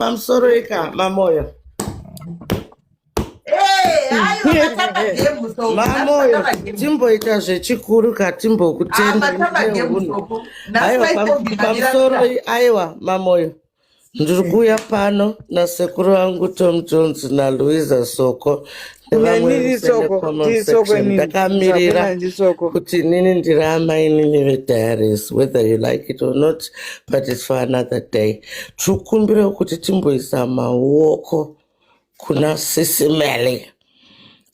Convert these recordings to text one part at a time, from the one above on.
Pamsoroika, Mamoyo. Mamoyo, Timbo itaje chikuru ka Timbo kutenda ndeunhu. Aiwa pamsoro aiwa Mamoyo. Ndikuya pano na sekuru wangu Tom Jones na Louisa Soko. Ndakamirira kuti nini ndirama inini veDiaries, whether you like it or not, but it's for another day. Tukumbire kuti timboisa maoko kuna Sisimeli,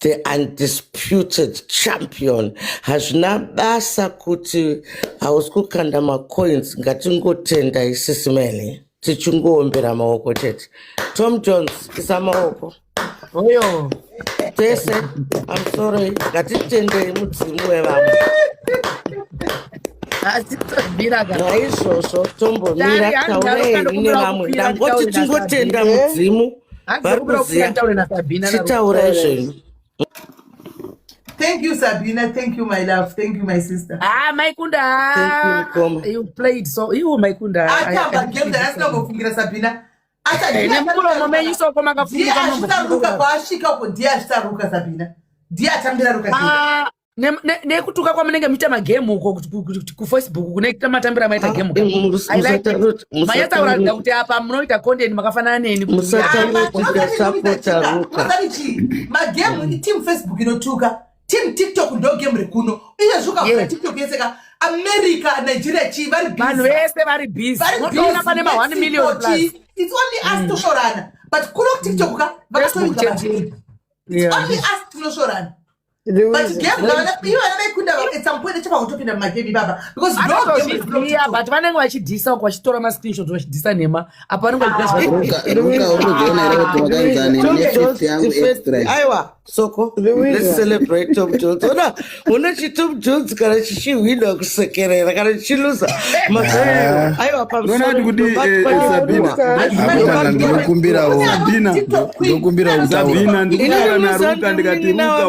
the undisputed champion. Hazvina basa kuti hausikukanda macoins ngatingotenda iSisimeli tichingoombera maoko chete. Tom Jones isa maoko. Oyo. Tese, I'm sorry. Ngatitende mudzimu wevamwe. Naizvozvo tombomira taurei nevamwe. Ndangoti tingotenda mudzimu. Vari kuziya. Chitaurai zvenyu. Thank you, Sabina. Thank you, my love. Thank you, my sister. Maikunda. Thank you, you played so. You, Maikunda. I game that's not going to Sabina. Nekutuka kwamunenge muita magame uko kufacebook kunoita matambira maita game mayataura kuti apa munoita content makafanana neni magame team Facebook inotuka team TikTok ndo game rekuno iyo zvuka TikTok yeseka America Nigeria chi vari busy vanhu vese vari busy unoona pane ma 1 million plus. It's only us to shorana but kuno TikTok ka vakatoita it's only us to shorana. But game you are could have at some point chapa kutopinda magame baba because no game but vanenge vachidhisa uko vachitora ma screenshot vachidhisa nema apa vanenge aiwa Soko, let's celebrate Tom Jones. Una Tom Jones kana chichiwina kusekerera kana chichiluza. Aiwa Sabina ndikubira na Ruka ndikati Ruka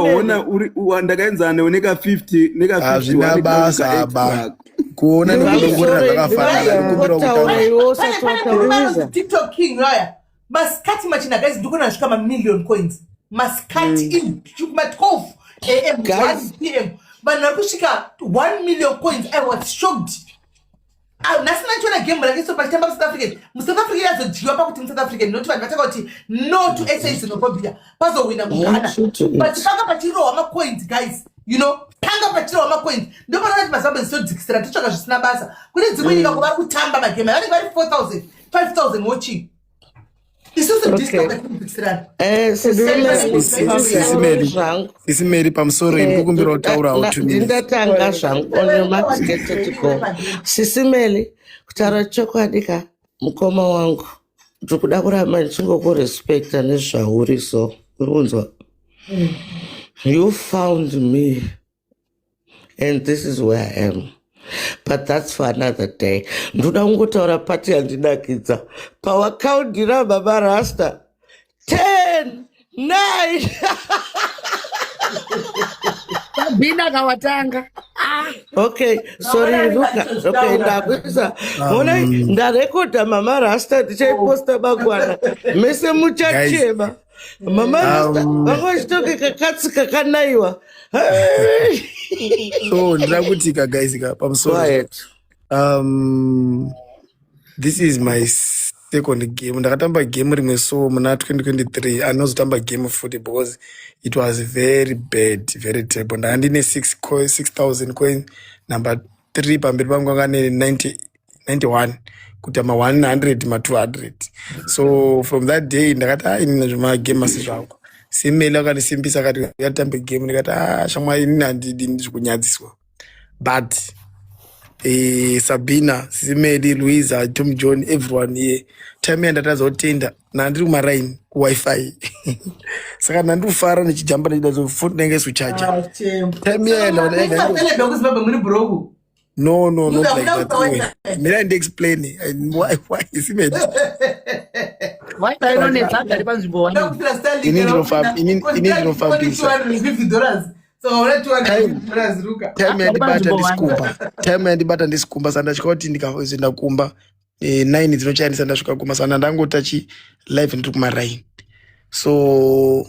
ona ndakaenza neoneka 50 neka 50 azvina basa ba kuona ndikungurira zvakafanana ndikubira TikTok king raya maskati machina guys ndikona svika ma million coins maskati in chukuma 12 am 1 pm but nakusvika 1 million coins. I was shocked. Nasina chona game like so but South African South Africa yazodhiwa pakuti South African not vanhu vataka kuti no to xenophobia pazowina mugana but panga pachirowa ma coins guys, you know, panga pachirowa ma coins ndo panoti mazambe zodikisira totsvaka zvisina basa kune dzimwe nyika kuvari kutamba magame vanenge vari 4,000 5,000 watching. Sisimeli pamsoro ndikukumbira kutaura utumire. Ndatanga zvangu onematiketiko. Sisimeli kutaura chokwadi ka mukoma wangu. Ndikuda kuramba ndichingokurespecta nezvauri so. Urunzwa. You found me and this is where I am. But that's for another day. Ndoda kungotaura pati yandinakidza. Pawakaundira Baba Rasta 10 9 Sabina kawatanga. Okay, sorry Ruka. Okay, ndakwisa. Mona ndarekoda Mama Rasta ndichaiposta bagwana. Mese muchachema. Mama Rasta vangochitoke kakatsi kakanaiwa. So ndakutika guys ka pamsoro. This is my second game. Ndakatamba game rimwe so muna 2023 anozotamba game futhi because it was very bad, very terrible. Ndandine 6,000 coins. Number 3 pamberi pangu ngane 91 kuti ma 100 ma 200. So from that day ndakati inina zvima game asizvangu. Simela kanisimbisa kati yatambe game ndikati shamwa inini handidi kunyadziswa. But Sabina, Simeli, Louisa, Tom John, everyone here. Time ndatazotenda nandiri kumarine wifi. Saka nandufara nechijamba ndazofunda nenge suchaja. Time No, not like that way. Mira and explain why Simeli. Why I don't need that panzimbo wani. You need no $250. So $200 Ruka. Time ndibata ndiskumba sanda chikoti ndikaenda kumba 9 dzinochandisa ndasvika kumasana ndangota live ndiri kumaraini. So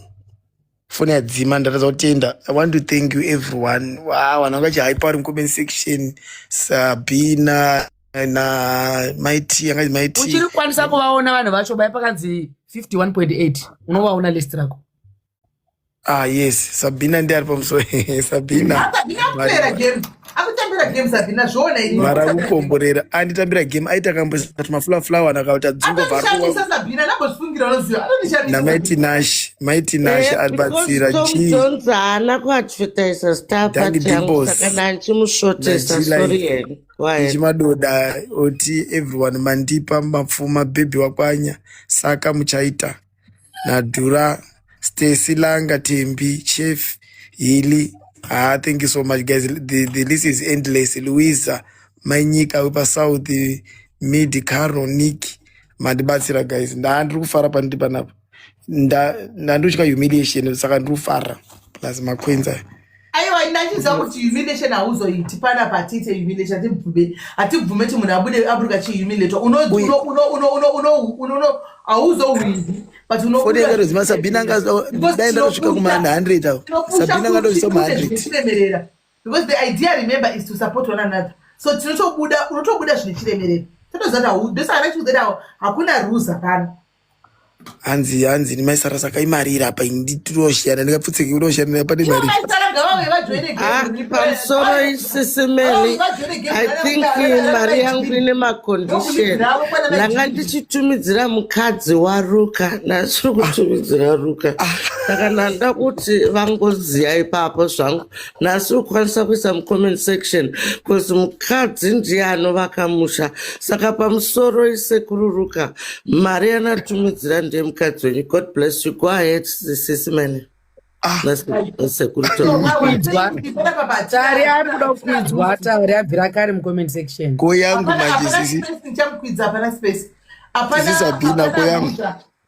foni yadzima ndaradza kutenda. I want to thank you everyone. Wow, vanhu vakachihypa vari mucomment section. Sabina na Mighty, angazi Mighty. Uchiri kukwanisa kuvaona vanhu vacho bai pakanzi 51.8. Unovaona list rako. Yes, Sabina ndiye ari pamusoro. Sabina. Akutambira game. Akutambira game Sabina zvoona ini. Mara kukomborera. Anditambira game aita kambozi kuti maflower nakauta dzungo variko. Sabina nambosfungira unoziva. Anonishandisa. Na Mighty Nash albatsira chi. Jones haana kuadvertisa staff changu saka nanchimushotesa sorry. Chimadoda oti everyone mandipa mapfuma baby wakwanya saka muchaita. Nadhura Stacy Langa Tembi Chef Hili. Thank you so much guys. The list is endless. Louisa Mainyika upa South Mid Caro Nick mandibatsira guys. Ndandiri kufara pandipa napa. Ndanduchika humiliation saka ndiri kufara plus makwenza. Aiwa ndachiza kuti humiliation hauzoiti pana patite humiliation atibvume kuti munhu abude aburuka chi humiliator uno hauzowindi but uno fode ngaro Sabina ngaenda kusvika kuma 100 awo Sabina ngandozisa kuma 100 because the idea remember is to support one another. So unotobuda zvine chiremerera totozata ndosaka kuti hakuna rules apana. Hanzi ni maisara saka imarira apa nditinoshiyana ndikapfutseke unoshiyana pane mari. Pamusoro isisimeli I think mari yangu ine macondition. Ndanga ndichitumidzira mukadzi waRuka ndasiri kutumidzira Ruka. Saka ndanda kuti vangoziya ipapo zvangu ndasiri kukwanisa kuisa mucomment section because mukadzi ndiye anovaka musha. Saka pamusoro isekuru Ruka mari yanatumidzira ndiye mukadzi wenyu. God bless you. Go ahead sisimeli. Tari ari kuda kukwidzwa tauri abvira kare mucomment section. Koyangu majisisi. Ndichamukwidza apana space. Sabina koyangu.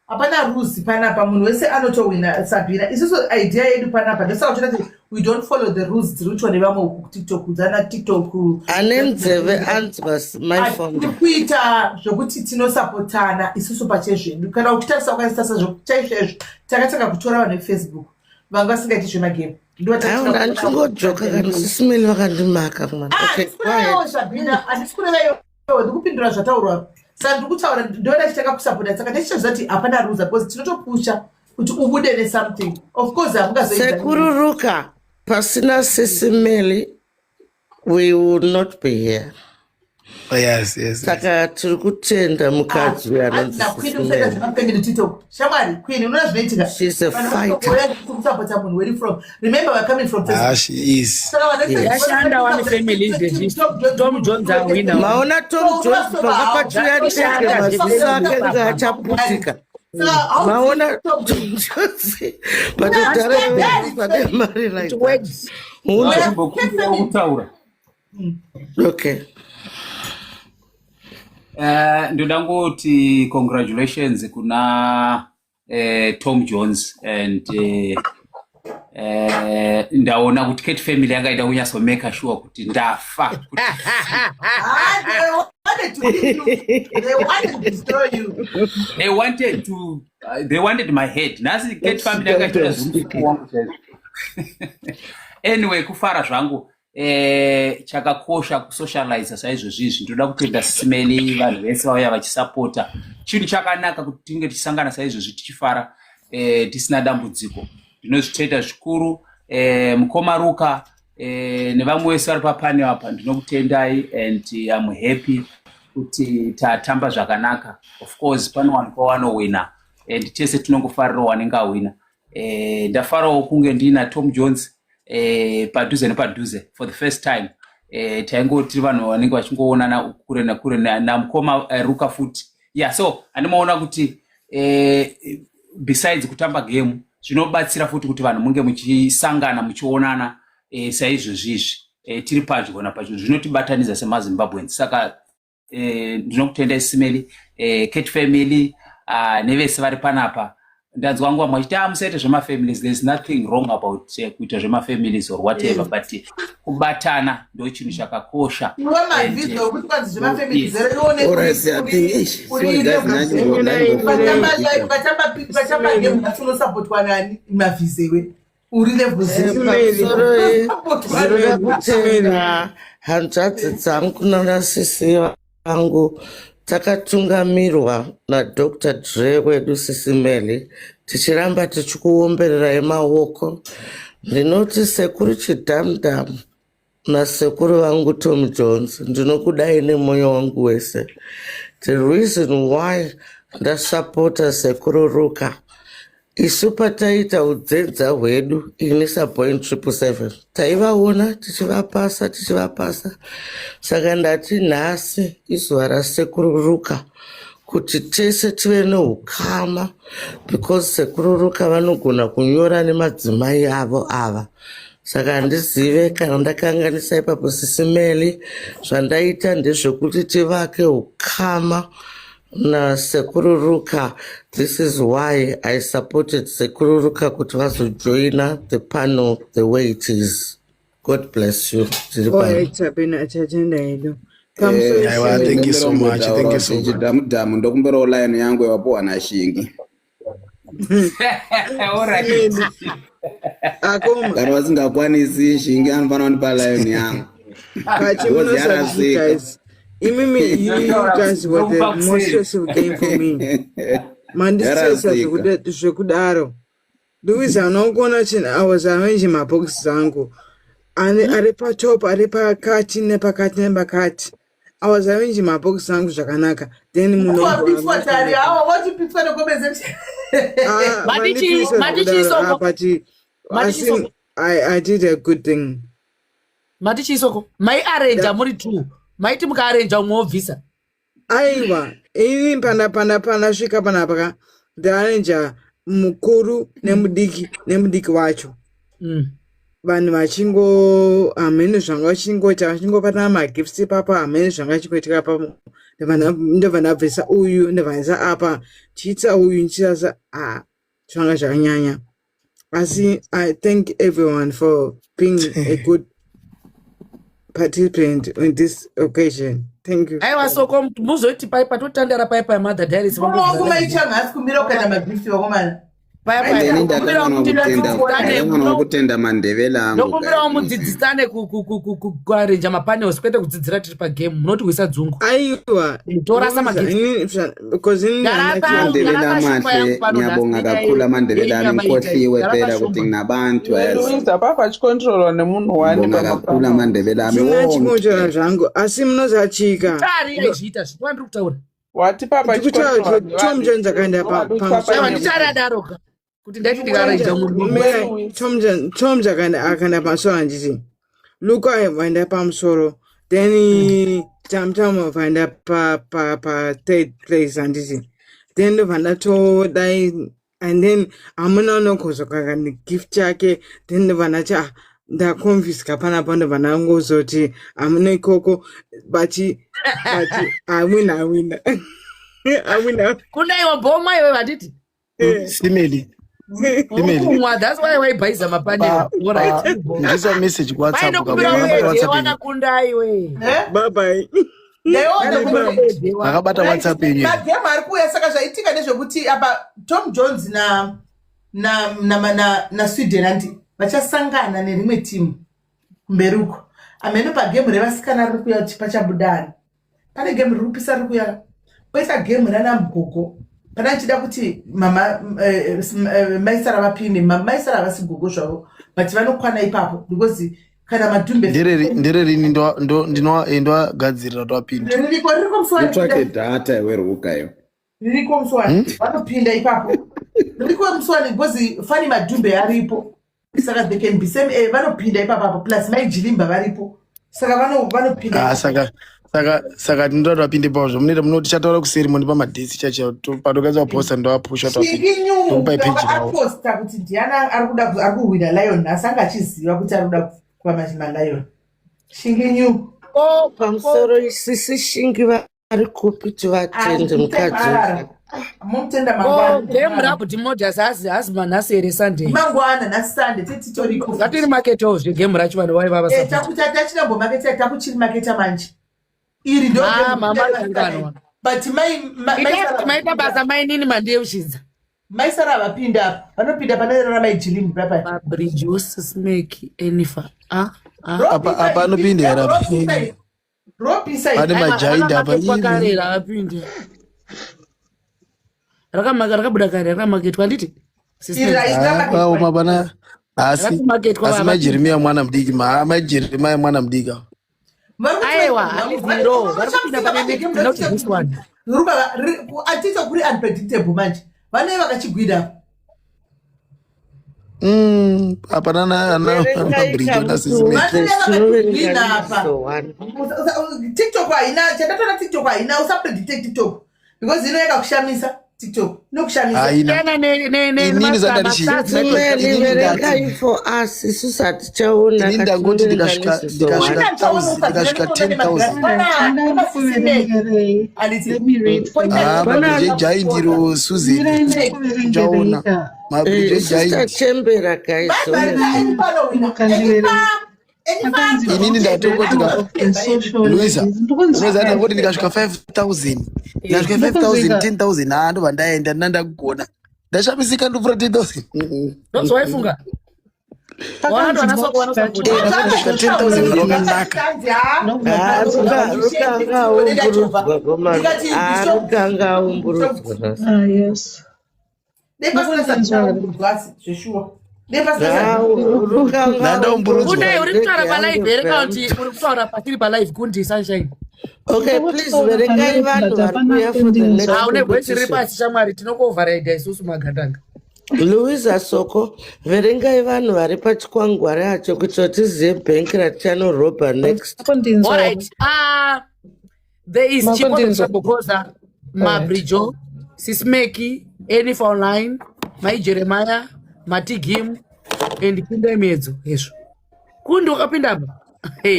Apana rules panapa munhu wese anotowina Sabina. Isusu idea yedu panapa ndosaka kuti we don't follow the rules dzirutwa nevamwe kuTikTok kudzana TikTok. Anenzeve answers my phone. Kuita zvokuti tinosapotana isusu pachezvedu. Kana uchitarisa ukaisasa zvokuchaizvezvo takataka kutora vanhu veFacebook. Vanga vasingaiti zvemagame. Ndichingojoka kana sisimeli vakandimaka mwana. Okay, Sabina andisikureveyo ndikupindura zvataurwa. Saka ndikutaura ndoda chitaka kusapota saka ndichizoti hapana rules because tinotopusha kuti ubude ne something. Of course hamungazoita. Sekururuka pasina sisimeli we would not be here. Oh, yes. Saka tiri kutenda mukadzi uyu anonzi Shamwari Queen unoona zvinoitika. She's a fighter. Where you from? Remember we're coming from she is. Yashanda one family Tom Jones awina. Maona Tom Jones pakapatuya ndege maziso ake ngachaputika. Maona Tom Jones patogara pane mari like that. Okay. Ndoda ngoti congratulations kuna Tom Jones and ndaona kuti Kate family yakaita kunyaso make sure kuti ndafa. They wanted to destroy you. They wanted my head. Nasi Kate family yakaita zvinhu. Anyway kufara zvangu chakakosha kusocialize saizvozvizvi ndoda kutenda sisimeli vanhu vese vauya vachisapota chinhu chakanaka kuti tinge tichisangana saizvozvi tichifara tisina dambudziko ndinozvitenda zvikuru mukoma Ruka nevamwe vese vari papane apa ndinokutendai and I'm happy kuti tatamba zvakanaka. Of course pano vanhu pawanowina and tese tinongofarira wanenge awina. Ndafarawo kunge ndina Tom Jones padhuze nepadhuze for the first time. Taingoti vanhu vanenge vachingoonana kure nakure namukoma Ruka futi. Yeah, so andimaona kuti besides kutamba game zvinobatsira futi kuti vanhu munge muchisangana muchionana saizvozvizvi tiri padyo napadyo zvinotibatanidza semaZimbabweans. Saka ndinokutenda isimeli Kate family nevese vari panapa ndanzwa nguva mwachiti musete zvemafamilies, there's nothing wrong about kuita zvemafamilies or whatever, but kubatana ndo chinhu chakakosha. Hanzvadzi dzangu nanasisi vangu takatungamirwa naDr. Dre wedu Sisimeli, tichiramba tichikuombererai maoko. Ndinoti sekuru Chidhamdhamu nasekuru vangu Tom Jones, ndinokudai nemwoyo wangu wese. The reason why ndasapota sekuru Ruka, isu pataita udzenza hwedu inisa point 777 taivaona tichivapasa. Saka ndati nhasi izuva rasekuru Ruka kuti tese tive neukama, because sekuru Ruka vanogona kunyora nemadzimai avo ava. Saka ndizive kana ndakanganisa ipapo Sisimeli, zvandaita ndezvekuti tivake ukama na Sekuru Ruka. This is why I supported Sekuru Ruka kuti vazojoina the panel the way it is. God bless you. Thank you so much. Thank you so much. Chidhamudhamu ndokumberawo line yangu yawapuwa naShingi. Alright. Kana vasingakwanisi Shingi anofanira kundipa line yangu. guys. You guys were the most stressful game for me. Mandisesa zvekudaro. Louisa unogona chini I was arranging my boxes zangu. Ari patop, ari pakati nepakati. I was arranging my boxes zangu zvakanaka. Then I did a good thing. Matichisoko, my arrange muri two. Maiti mukaarrange umobvisa. Aiwa, ini pana svika panapa ndaarrange mukuru nemudiki wacho. Vanhu vachingo amene zvanga vachingopatana magifts papa, amene zvanga chikuitika papa. Ndobva ndabvisa uyu ndobva apa chiitsa uyu nchiitsa zvanga zvakanyanya. Asi I thank everyone for being a good participant in this occasion. Thank you. Aiwa soko muzoti paipa totandara paipa Mother Diaries kutenda mandevele angu. Ndokumbirawo mudzidzisane kuarrange mapanels kwete kudzidzira tiri pagame. Munoti kuisa dzungu. Aiwa. Torasa magifts. Because mandevele amahle ngiyabonga kakhulu amandevele ami nkotliwe phela kuti nginabantu Louisa papa chicontrolwa nemunhu wani kakhulu amandevele ami chicontrolwa zvangu asi munozachika. Tari ezviita zvitwandiri kutaura. Wati papa chicontrolwa Tom Jones akaenda Aiwa nditari adaroka. Kuti ndaiti ndikaarrange munhu. Tom akaenda pamusoro handiti. Luka vaenda pamusoro. Then Tam vaenda pa third place handiti. Then ndobva dai and then hamuna unokozokanga negift yake. Then ndobva ndati ndakonfiska panapa ndobva ndangozoti hamuna ikoko but I win. Kundaiwa bhoma iwe vatiti. Simeli. That's why we buy some panel. This a message WhatsApp. Bye bye. Akabata WhatsApp yenyu. Magame ari kuuya saka zvaitika ndezvekuti apa Tom Jones na Sweden andi vachasangana nerimwe timu kumberuko. Amene pagame revasikana ari kuuya pachabudani. Pane game rikupisa ari kuuya. Poita game rana Mgogo. Pana chida kuti mama maisara vapinde maisara avasigogo zvavo but vanokwana ipapo because kana madhumbe ndererini ndinogadzirira kuti vapinde ririko muswani utsvake data werukayo ririko muswani vanopinda ipapo ririko muswani because fani madhumbe aripo saka they can be same vanopinda ipapo plus maijilimba varipo saka vanopinda saka tinoda vapinde pazvo munoita munoti chataura kuseri moni pamadhesi chacho patokaza posta ndovapusha aposta kuti ndiana ari kuhwina lion nhasi anga achiziva kuti ari kuda kuva malion Shinginyu pamusoro isisi Shingi vari kupi tivatende mukadzi Mumtenda mangwana. Game rapo timoja sasi manasi ere Sunday. Mangwana na Sunday titoriko. Zatiri market ozve game racho vanhu vai vava support. Takutachina market takuchiri market manje. Iri ndo mama ngano. But maita basa mainini mandeushinza. Maisara vapinda apa. Vanopinda panera maijilimi papa. Mabridge Smeki Enifa. Apa anopindira apa. Ropisa. Ane majainda apa ini. Apinde. Rakabuda kare rakamaketwa nditi. Mabana asi majeremia mwana mdiki majeremia mwana mdika. Aiwa aliziro varikupinda pane not this one. Ruka atita kuri unpredictable manje. Vane vakachigwida. Apana na bridge na sisi. TikTok haina, chatatola TikTok haina usapredict TikTok. Because inoeka kushamisa TikTok. No kushamisa. Nini zadarishi? Very for us. Isusati chaona. Ninda ngoti dikashika 10,000. Mabridge jaindiro Suzy. Chaona. Mabridge jaindiro. Chembera guys. Inini ndatokotika Luisa unozana ngoti ndikasvika 5,000 ndikasvika 5,000 10,000 ndo vandaenda ndandakugona ndashamisika ndopfura 10,000 ndozo waifunga watu wanasokuona ndakasvika 10,000 rokanaka rukanga umburudzwa Yes. Unai uri kutaura palive here kana kuti uri kutaura patiri palive kundi sunshine. Okay, please verengai vanhu vari kuuya for the next. Une voice iri pasi shamwari tinokuoverride isusu magandanga. Louisa Soko, verengai vanhu vari pachikwangwari acho kuti tizive bhengi ratichanorobha next. Alright. There is Chipotle Chabokoza, Mabridge, Sismeki, Enifa Online, Mai Jeremiah, Mati Gim, and Pinda Medzo. Yes. Kundi ukapinda hapa. Hey.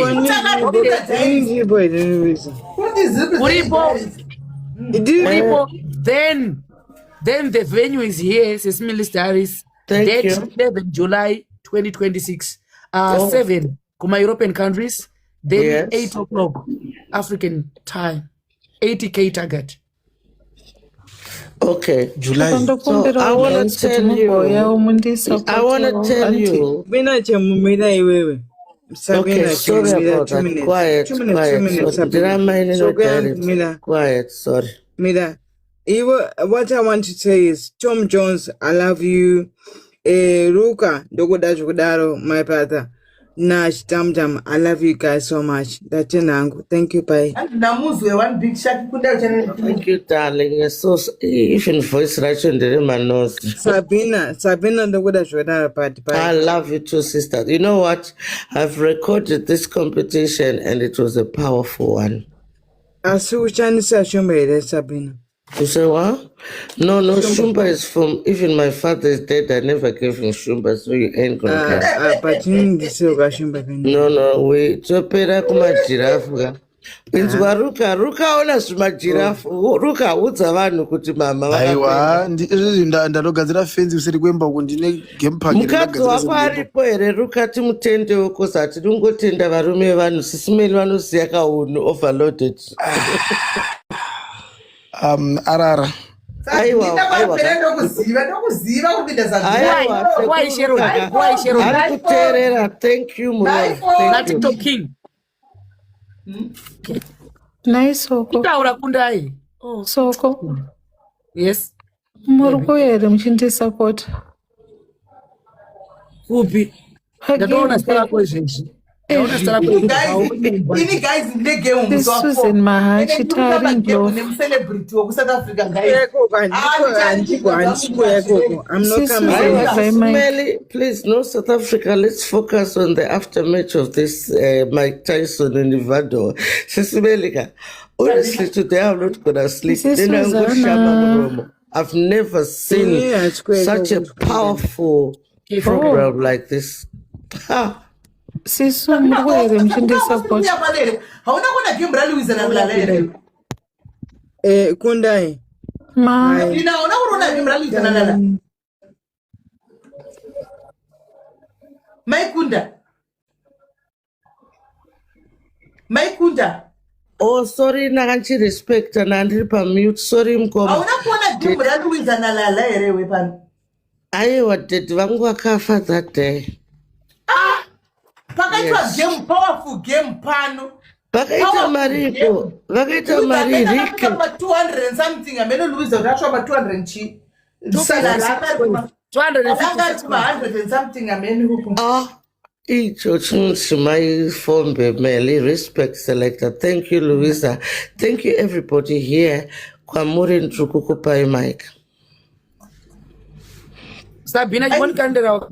Then the venue is here, Sesame List Harris. Date 11 July 2026. 7 Kuma European countries. Then 8 o'clock African time. 80K target. Okay, July. So I want to tell you. Okay, sorry about that. Quiet, sorry. Mila, what I want to say is, Tom Jones, I love you. Ruka, Dogodaro, my brother. Nash, Tam, I love you guys so much. That's Nango. Thank you, bye. One big shot. Thank you, darling. You're so even voice right under my nose. Sabina, Dogodaro party. I love you too, sister. You know what? I've recorded this competition and it was a powerful one. I saw Chinese Sabina. You say what? No, Shumba is from, even my father is dead, I never gave him Shumba, so you ain't gonna get but you need to say Shumba. No, we topera kuma giraffe. Inzwa Ruka ona zvima giraffe. Ruka udza vanhu kuti mama aiwa ndalogadzira fenzi usiri kwemba kundine game park mukadzi wako aripo here Ruka timutende woko zati ndingotenda varume vanhu sisimeli vanoziya kaunhu overloaded. Arara. Aiwa. Arikuterera. Thank you, Mura. That's talking. Nice Soko. Kutaura kundai. Soko. Yes. Muruko here mchindi support. Kupi. Ndatoona stara kwezvezvi. Guys, this was in my she tiring celebrity of South Africa. I'm not coming. Please, no South Africa. Let's focus on the aftermath of this Mike Tyson and Ivado. Honestly, today I'm not gonna sleep. I've never seen such a powerful program like this. Sisu mkwere mchindi support. Hauna kuna game rally wizana mlalele. Kundai. Ma. Sabina, unakurona vimralizana nala. Maikunda. Oh, sorry, nakanchi respect nandiri pa mute. Sorry mkoma. Hauna kuona game ralwizana nala ere wepan. Aiwa dad vangu wakafa that day. Pakaitwa game, powerful game pano. Vakaita mariko. Vakaita maririke. Kama 200 and something. Ameno Luisa utasho about 200 chi. 200 and something. Ameno huku. Icho chinchi my fombe meli respect selector. Thank you, Louisa. Thank you everybody here. Kwa muri ntukukupa i mic. Sabina, you want to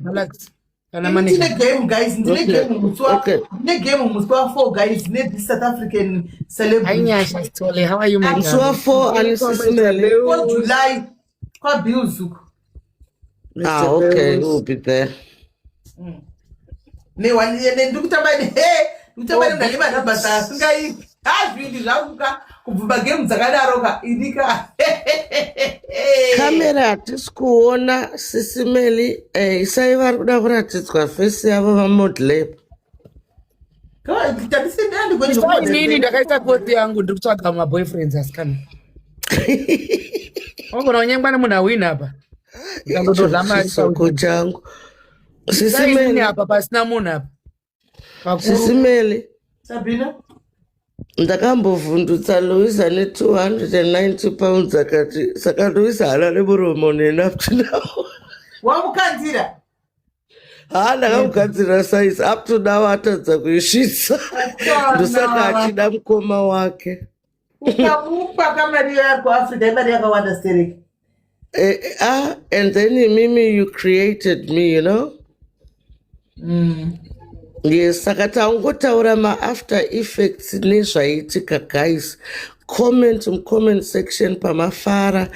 relax. Into the game, guys. Into the game, the game must 4 guys. Need the South African celebrity. How are you, I'm so for July. Kwa Bilzuk. Okay, we'll be there. Ne one then do somebody. Hey, do somebody nalima na bata. Sungai. Really lauka. Kuvuba game zakada roka. Idika. Kamera tisikuona sisimeli isaiva kuda kuratidza face yavo vamodle. Nini ndakaita kote yangu ndikutsvaga maboyfriends asikana. Ongona onyengwa nemunhu awina apa. Soko changu. Sisimeli apa pasina munhu apa. Sisimeli. Sabina. Ndakambovhundutsa Louisa ne290 pounds akati saka Louisa halale muromo enough to now. Wamukanzira. Ndakamugadzira size up to now atadza kuisvitsa. Ndosaka achida mukoma wake. Ukamupa kamari yako Africa imari yakawanda stereki. And then Mimi, you created me, you know? Yes, saka taungotaura ma-after effects nezvaitika guys. Comment section pamafara.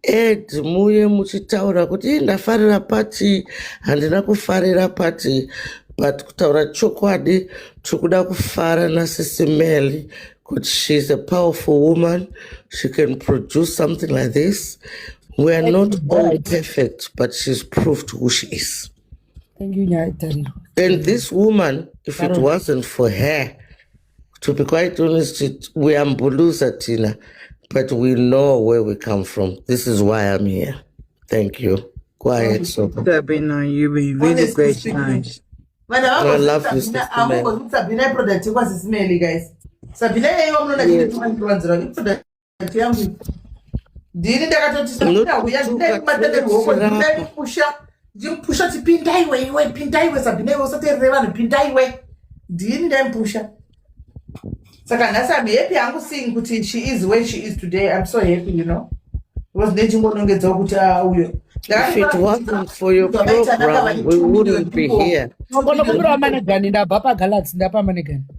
Ed muye muchitaura kuti ndafarira pati handina kufarira pati, but kutaura chokwadi tikuda kufara naSisimeli kuti she's a powerful woman. She can produce something like this. We are not all perfect, but she's proved who she is. Thank you, Nyatari. And this woman, if it wasn't for her, to be quite honest, we are Mbulusa, Tina, but we know where we come from. This is why I'm here. Thank you. Quiet, so. Sabina, you be really great, nice. I love you, Sabina product was Sisimeli, guys. Sabina, I'm not going to product. Dini ndakatoti Sabina, we are going to Jimpusha tipindaiwe Sabina usatire vanhu pindaiwe. Dini ndampusha. Saka nasa I'm happy I'm seeing kuti she is where she is today. I'm so happy, you know. Was nechingondongedza kuti uyo. If it wasn't for your program, we wouldn't be here.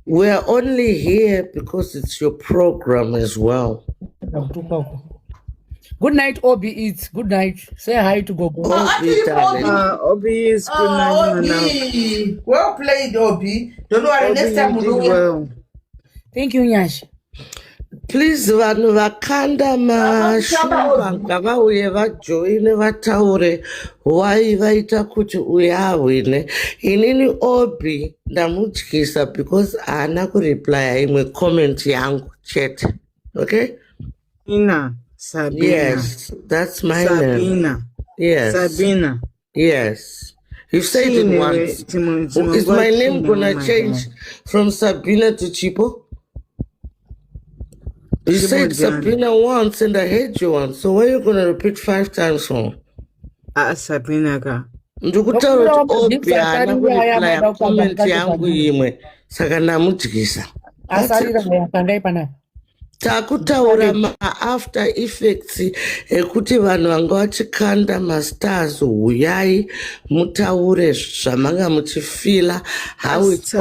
We are only here because it's your program as well. Good night, Obi. It's good night. Say hi to Gogo. Obi is good night. Obi. Well played, Obi. Don't worry, next time we'll do well. Thank you, Nyash. Please, vanhu vakanda mashuva ngavauye vajoine vataure why vaita kuti uya awine. Inini Obi ndamutyisa because haana kureplya imwe comment yangu chete. Okay? Sabina. Yes, that's my Sabina. name. Yes. Sabina. Yes. You said it once. Is my name gonna change from Sabina to Chipo? You said Sabina once and I heard you once. So why are you gonna repeat 5 times more? Sabina ka. Ndikutaura kuti Obi haana kureplya comment yangu imwe. Saka ndamutyisa. Asarira yakangai panapa. Takutaura ma-after effects ekuti vanhu vanga vachikanda mastars huyai mutaure zvamanga muchifila how it's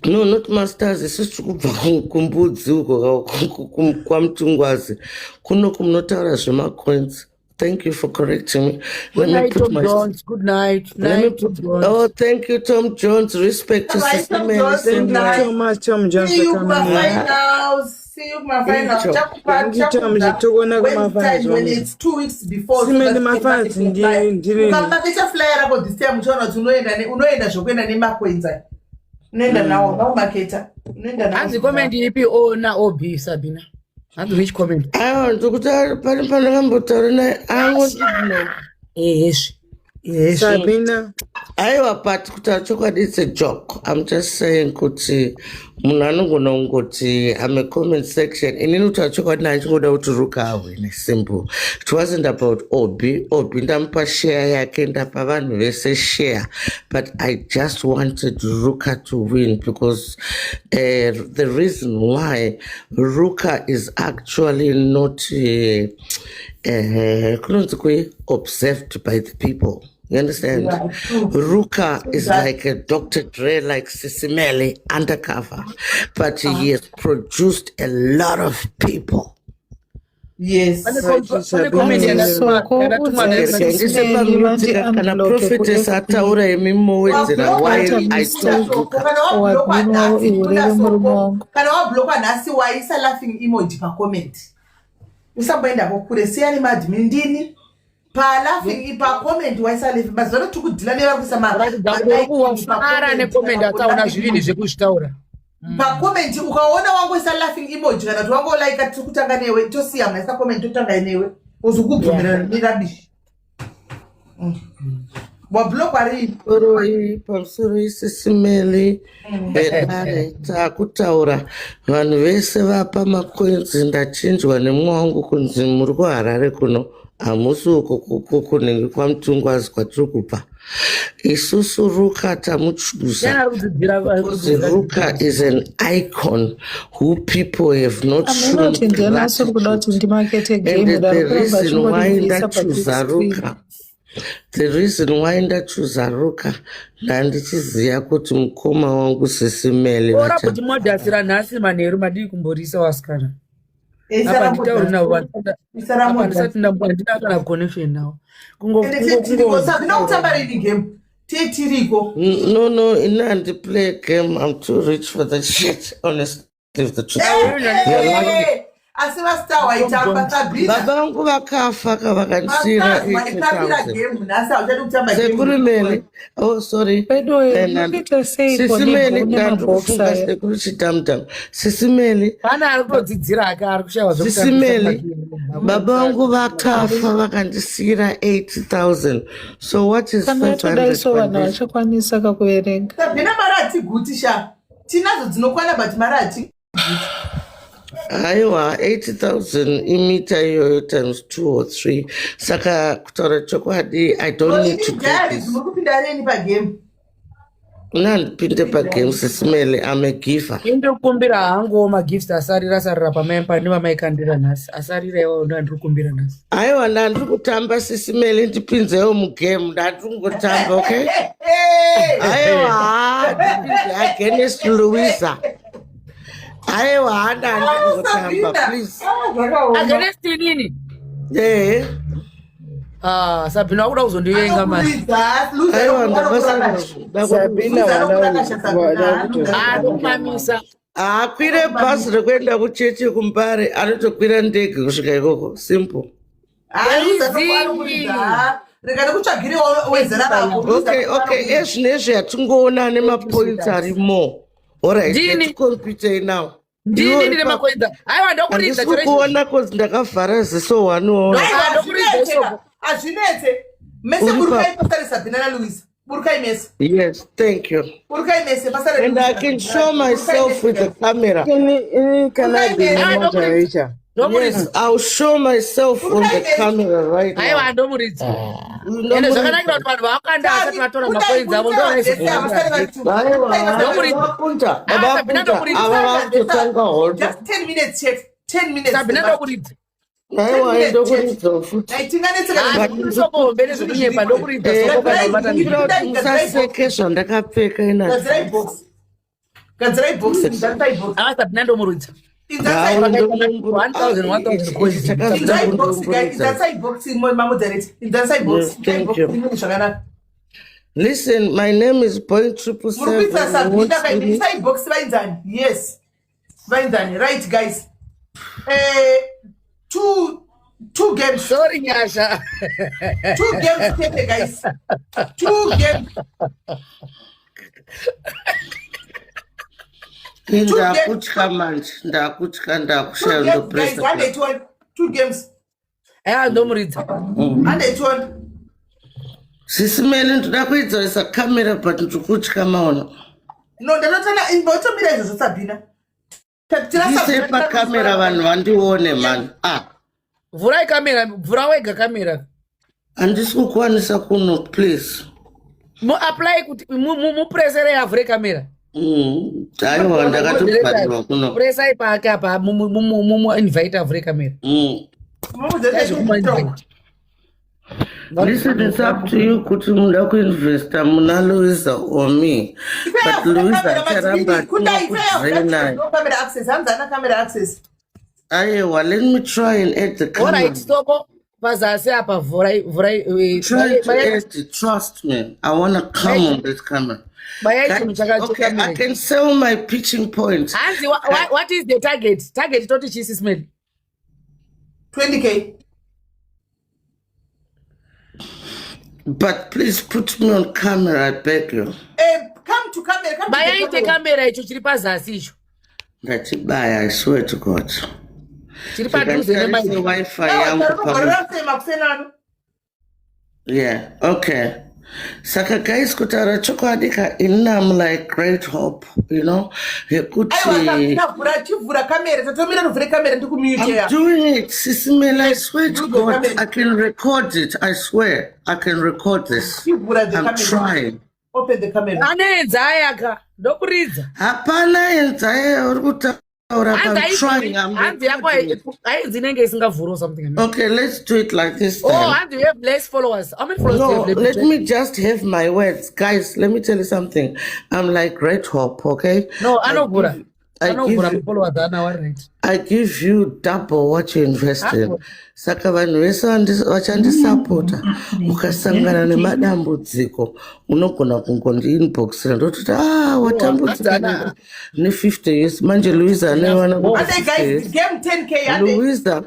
no, not masters. Isusu kubva kumbudzi uko kwamutungwazi kunoku munotaura zvemacoins. Thank you for correcting me. Good night, Tom Jones. Good night. Oh, thank you, Tom Jones. Respect to Sisimeli. Thank you so much, Tom Jones, for coming. See you See you kumafinals. Tokona kumafinals. When it's 2 weeks before. Simeni mafinals ndiri. Ukamapita flyer yako this time uchaona unoenda zvokuenda nemakwenza. Unoenda nawo naumaketa. Unoenda nawo. Hanzi comment ipi O na OB Sabina. Hanzi which comment? Ndikuti pane pandakambotaura naye angozvino. Yes. Sabina. Aiwa but kutaura chokwadi it's a joke. I'm just saying kuti munhu anogona kungoti I'm a comment section. Inini kutaura chokwadi ndichingoda kuti Ruka awine simple. It wasn't about Obi ndamupa share yake ndapa vanhu vese share. But I just wanted Ruka to win because the reason why Ruka is actually not observed by the people. You understand? Yeah, Ruka is like a Dr. Dre, like Sisimele, undercover. But he has produced a lot of people. Yes. Kana prophetess ataura emimowedzera while I talk. Kana wablokwa nhasi waisa laughing emoji pacomment. Usamboenda kokure siyani madmin ndini. Pa laughing pa comment waisa leave mazoro tukudila nevari kusama. Ara ne comment ataona zvivini zvekuzvitaura. Pa comment ukaona wangoisa laughing emoji kana kuti wangolaika tikutanga newe tosiya maisa comment totanga newe uzokubvumirana nerabishi. Wablokwa ri oroi pamusoro isisimeli bedare takutaura vanhu vese vapa macoins ndachinjwa nemumwe wangu kunzi muri kuHarare kuno hamusi uko kunenge kwaMutungwazi kwatiri kubva isusu Ruka tamuchuza because Ruka is an icon who people have not shown gratitude. And the reason why ndachuza Ruka the reason why ndachuza Ruka ndandichiziva kuti mukoma wangu Sisimele ora kuti modhasira nhasi manheru madii kumborisa wasikana apa nditauri navo ndisati ndina kana connection nawo kungokutamba reading game tetiriko no ina handiplay a game. I'm too rich for that shit honestly if the truth asi vastar waitamba Sabina baba vangu vakafa kavakandisira sekurumeli oh sorry Sisimeli ndandikufunga sekuri chitamutamu Sisimeli pana ari kutodzidzira aka ari kushayiwa Sisimeli baba vangu vakafa vakandisira 80,000 so what is 500 vanhu vachakwanisa kakuverenga Sabina mari hatiguti sha tinadzo dzinokwana but mari hatiguti aiwa 80,000 imita iyoyo times 2 or 3 saka kutaura chokwadi I don't need to do this. Murikupinda reni pagame nandipinde pagame Sisimele I'm a giver. Ndikumbira hangu magifts asarira pamempa nevamaikandira nhasi asarira iwo ndandikumbira nhasi aiwa ndandiri kutamba Sisimele ndipinzewo mugame ndandiri kungotamba okay aiwa ndipinze against Louisa aiwa handandikutamba please against nini Sabina wakuda kuzondivenga mani aiwa ndabasakumamisa akwire bhazi rekuenda kuchechi kuMbare anotokwira ndege kusvika ikoko simple okay ezvinezvi hatingoona nemapoints arimo alright let's compete now ndini ndine makoinza aiwa ndokuridza ndiri kuona kozi ndakavhara ziso 1 azvinetse mese burukai pasare Sabina naLouisa burukai mese yes thank you burukai mese pasare and I can show myself with the camera yes I'll show myself on the camera right now aiwa ndomuridza ene zvakanakira kuti vanhu vakanda asati vatora makoinza avo ndomuridza ava vakutotanga holda just 10 minutes chef 10 minutes Sabina ndokuridza aiwa ndokuridza futi tinganetsekombere zvekunyepa ndokuridza musaseke zvandakapfeka gadzirai box ava Sabina ndomuridza listen my name is Point 777 yes right guys Two games. Sorry, Nyasha. 2 games, 10K, guys. 2 games. Ndakutya manje, ndakushaya Guys, 181. 2 games. Ndomuridza. 181. Sisimeli ndoda kuidzoresa kamera but ndikutya maona. No, ndanotana imbotomira izvo Sabina. Ndise pakamera vanhu vandione man. Vurai kamera, vhura wega kamera. Handisi kukwanisa kuno, please. Apply kuti mupresere yavhure kamera. Aiwa ndakatobhadhirwa kuno. Presa ipake apa invite avhure kamera. Listen, it's up to you kuti muda kuinvesta muna Louisa or me. But Louisa charamba camera access. Aiwa, let me try and add the camera. Alright, stop. Pazasi apa vurai. Try to add it, trust me. I want to come on this camera. Okay, I can sell my pitching points. Anzi, what is the target? Target toti chisi smell. 20K. But please put me on camera, I beg you. Come to camera. Come Baya ite camera icho chiri pazasi icho. Ngachibaya, I swear to God. Chiri padhuze the Wi-Fi yangu. Yeah, okay. Saka guys, kutara chokwadi inna I'm like great hope, you know. I'm doing it, Sisimela, I swear to God, I can record it. I swear, I can record this. I'm trying. Open the camera. Hapana enzaya I'm trying. Okay, let's do it like this time. And you have less followers. How many followers No, do you have? let me just have my words. Guys, let me tell you something. I'm like great hope, okay? No, I know Gura. I give you double what you invest in. Saka vanhu vese vachandisapota ukasangana nemadambudziko unogona kungondi-inboxera ndototi watambudzika ne50 years manje Louisa anewana Louisa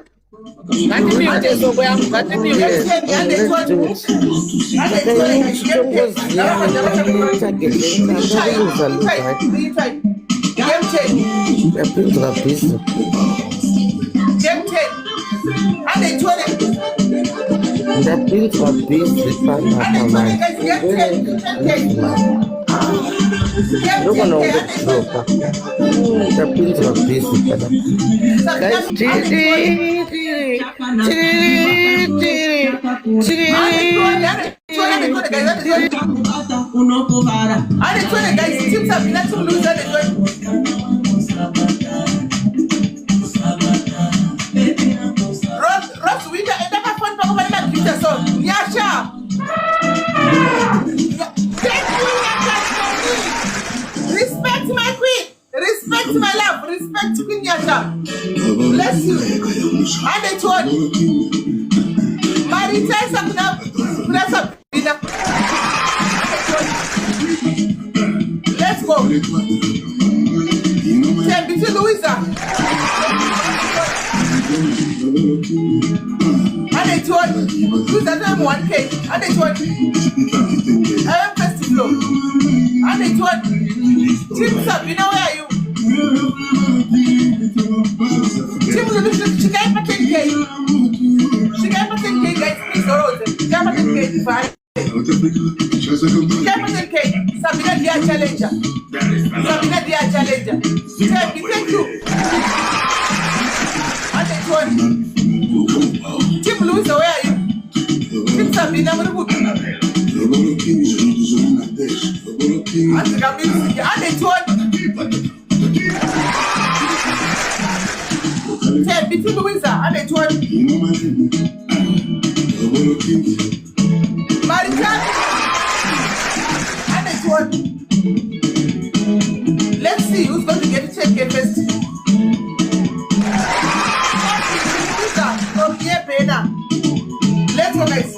yapinzwa bhizi ndapinzwa bhizi panapa ndogona kungudropa ndapinzwa bhizi Respect my queen. Respect my love. Respect Queen Nyasha. Bless you. And it's one. Marita Sakuna. Bless up. Let's go. Between Louisa. And it's one. Louisa, I'm 1K. And it's one. I am festival. And it's one. Team Sabina, where are you? Team Louisa, she got my 10K. She got my 10K, guys. Please, she got my 10K. She got my 10K. Sabina, dear challenger. Sabina, dear challenger. Thank you. And it's one. Team Louisa, where are you? Team Sabina, what are you? And it's one. Between Louisa and it's one. Marita and it's one. Let's see who's going to get the 10K first. From here, Pena. Let's go, guys.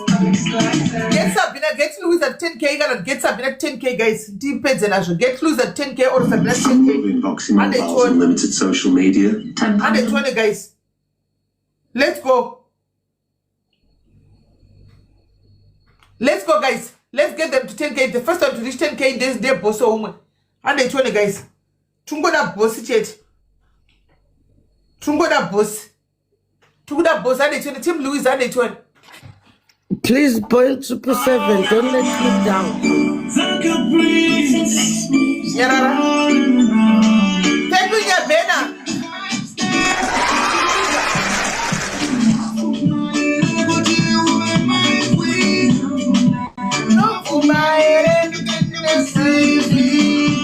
Get Sabina, get Louisa 10K, get Sabina 10K, guys. Depends on us. Get Louisa 10K or Sabina 10K. Boxing Mobile's unlimited social media. And it's one, guys. Let's go. Let's go, guys. Let's get them to 10K. The first one to reach 10K, this day, boss. And they 20, guys. Tungo da boss, chat. Tungo da boss. Tungo da boss, and they 20. Team Louis, and they 20. Please point 7. Don't let me down. Thank you, Yabena.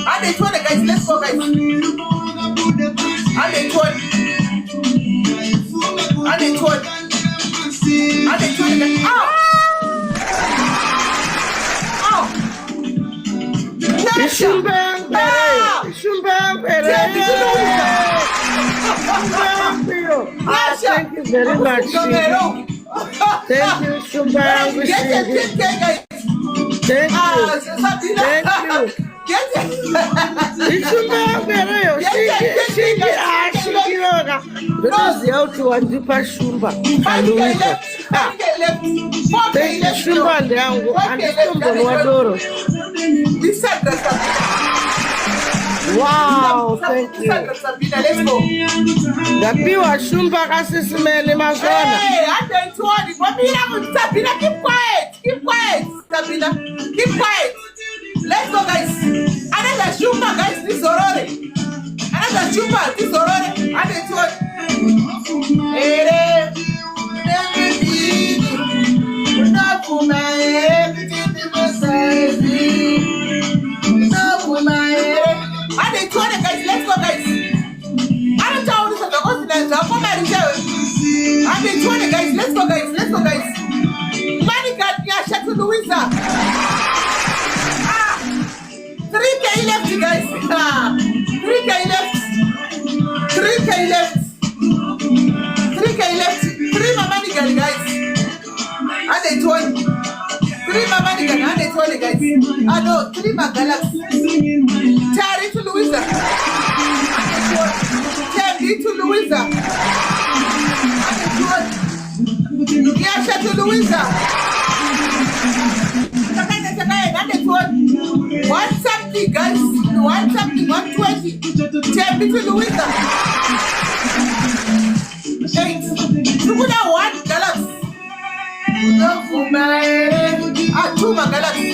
And they 20, guys. Let's go, guys. And they 20. And they 20. And they 20, guys. Ow! Thank you very much. Thank you, Shumba. Thank you. Wow, thank you. Let's go. Gapiwa Shumba Kasisimeli Mazona. Hey, I'm going to Sabina, keep quiet. Keep quiet, Sabina. Keep quiet. Let's go, guys. Another Shumba, guys. This already. Another Shumba, this already. And it's what? And they 20, guys. Let's go, guys. I don't know this is the continent. And they 20, guys. Let's go, guys. Let's go, guys. Monica, yeah, to Louisa. 3K left, guys. 3K left. 3K left. 3K left. 3 Mamani, guys. And they 20. 3 Mamani, and they 20, guys. I know, 3 Magalax. Terry to Louisa. Terry to Louisa. Yasha to Louisa. One something, guys. 120. Terry to Louisa. 8. Look at 1 Galaxy. 2 Magalaxy.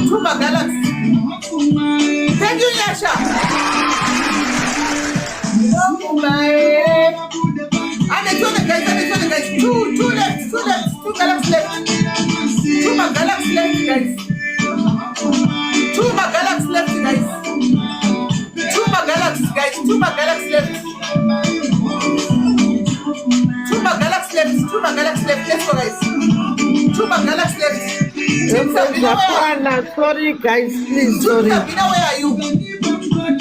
2 Magalaxy. Thank you, Yasha. And the 20 guys, 2 left, 2 Galaxy left. 2 Galaxy left, guys. 2 Galaxy left, guys. 2 Galaxy, guys. 2 Galaxy left. 2 Galaxy left. 2 Galaxy left. Let's go, guys. 2 Galaxy left. Sorry, guys, please. Sorry. Sabina, where are you?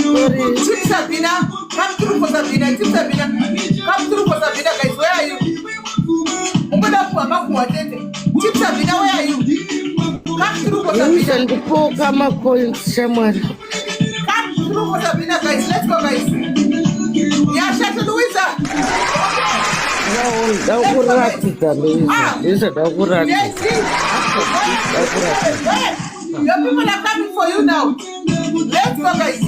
Sorry. Team Sabina, come through for Sabina. Team Sabina, come through for Sabina, guys. Where are you? Team Sabina, where are you? Come through for Sabina. Come through for Sabina, guys. Let's go, guys. Yeah, shut to Louisa. No, Louisa. Your people are coming for you now. Let's go, guys.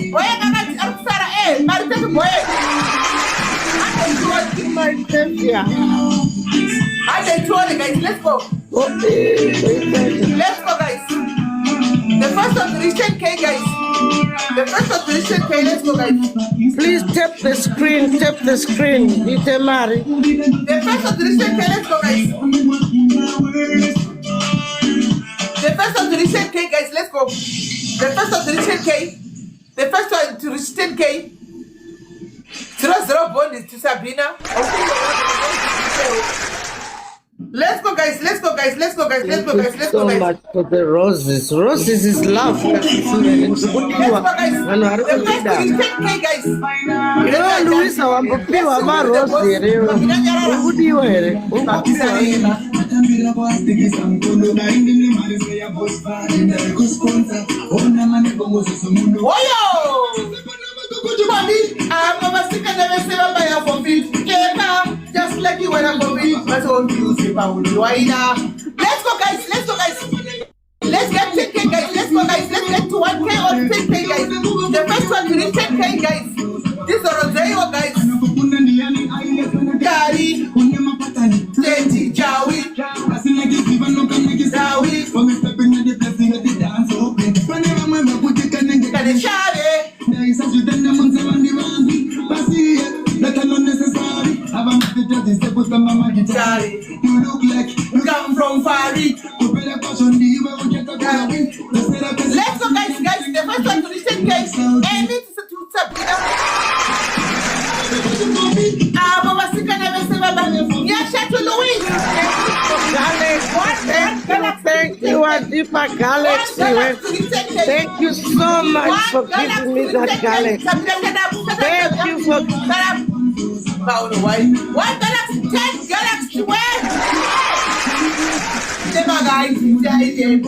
And they 20, guys. Let's go. Let's go, guys. The first one to reach 10K, guys. The first one to reach 10K. Let's go, guys. Please tap the screen. Tap the screen. Mari. The first one to reach 10K. Let's go, guys. The first one to reach 10K, guys. Let's go. The first one to reach 10K. The first one to reach 10K. 0 bonus to Sabina. Let's go, guys. Let's go, guys. Let's go, guys. Let's go, guys. Let's go, guys. So much for the roses. Roses is love. Let's go, guys. The first to reach 10K, guys. Louisa, wampopiwa ma rose rero. Ubudiwa here. Just Just like you when I'm going, that's all you say about Let's go, guys. Let's go, guys. Let's get 10K, guys. Let's go, guys. Let's get to 1K or 10K, guys. The first one to reach 10K, guys. This is Rodeo, guys. Gary, Teddy, Jawi, you look like you come from Fari. Let's go, guys. The first one to reach 10K. And it's to Sabina. Thank you, Adipa Galaxy. Thank you so much for giving me that galaxy. Thank you for... One galaxy, 10 galaxy,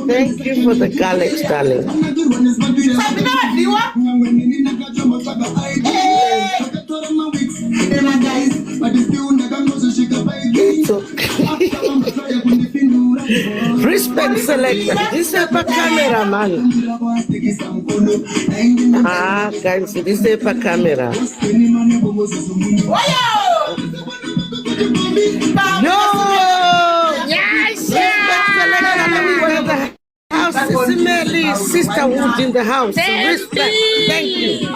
Thank you for the galaxy, darling. Respect selection. This is a camera, man. Ah, guys, this is a camera. No! Yes, house is Melly, sisterhood in the house. Respect. Thank you.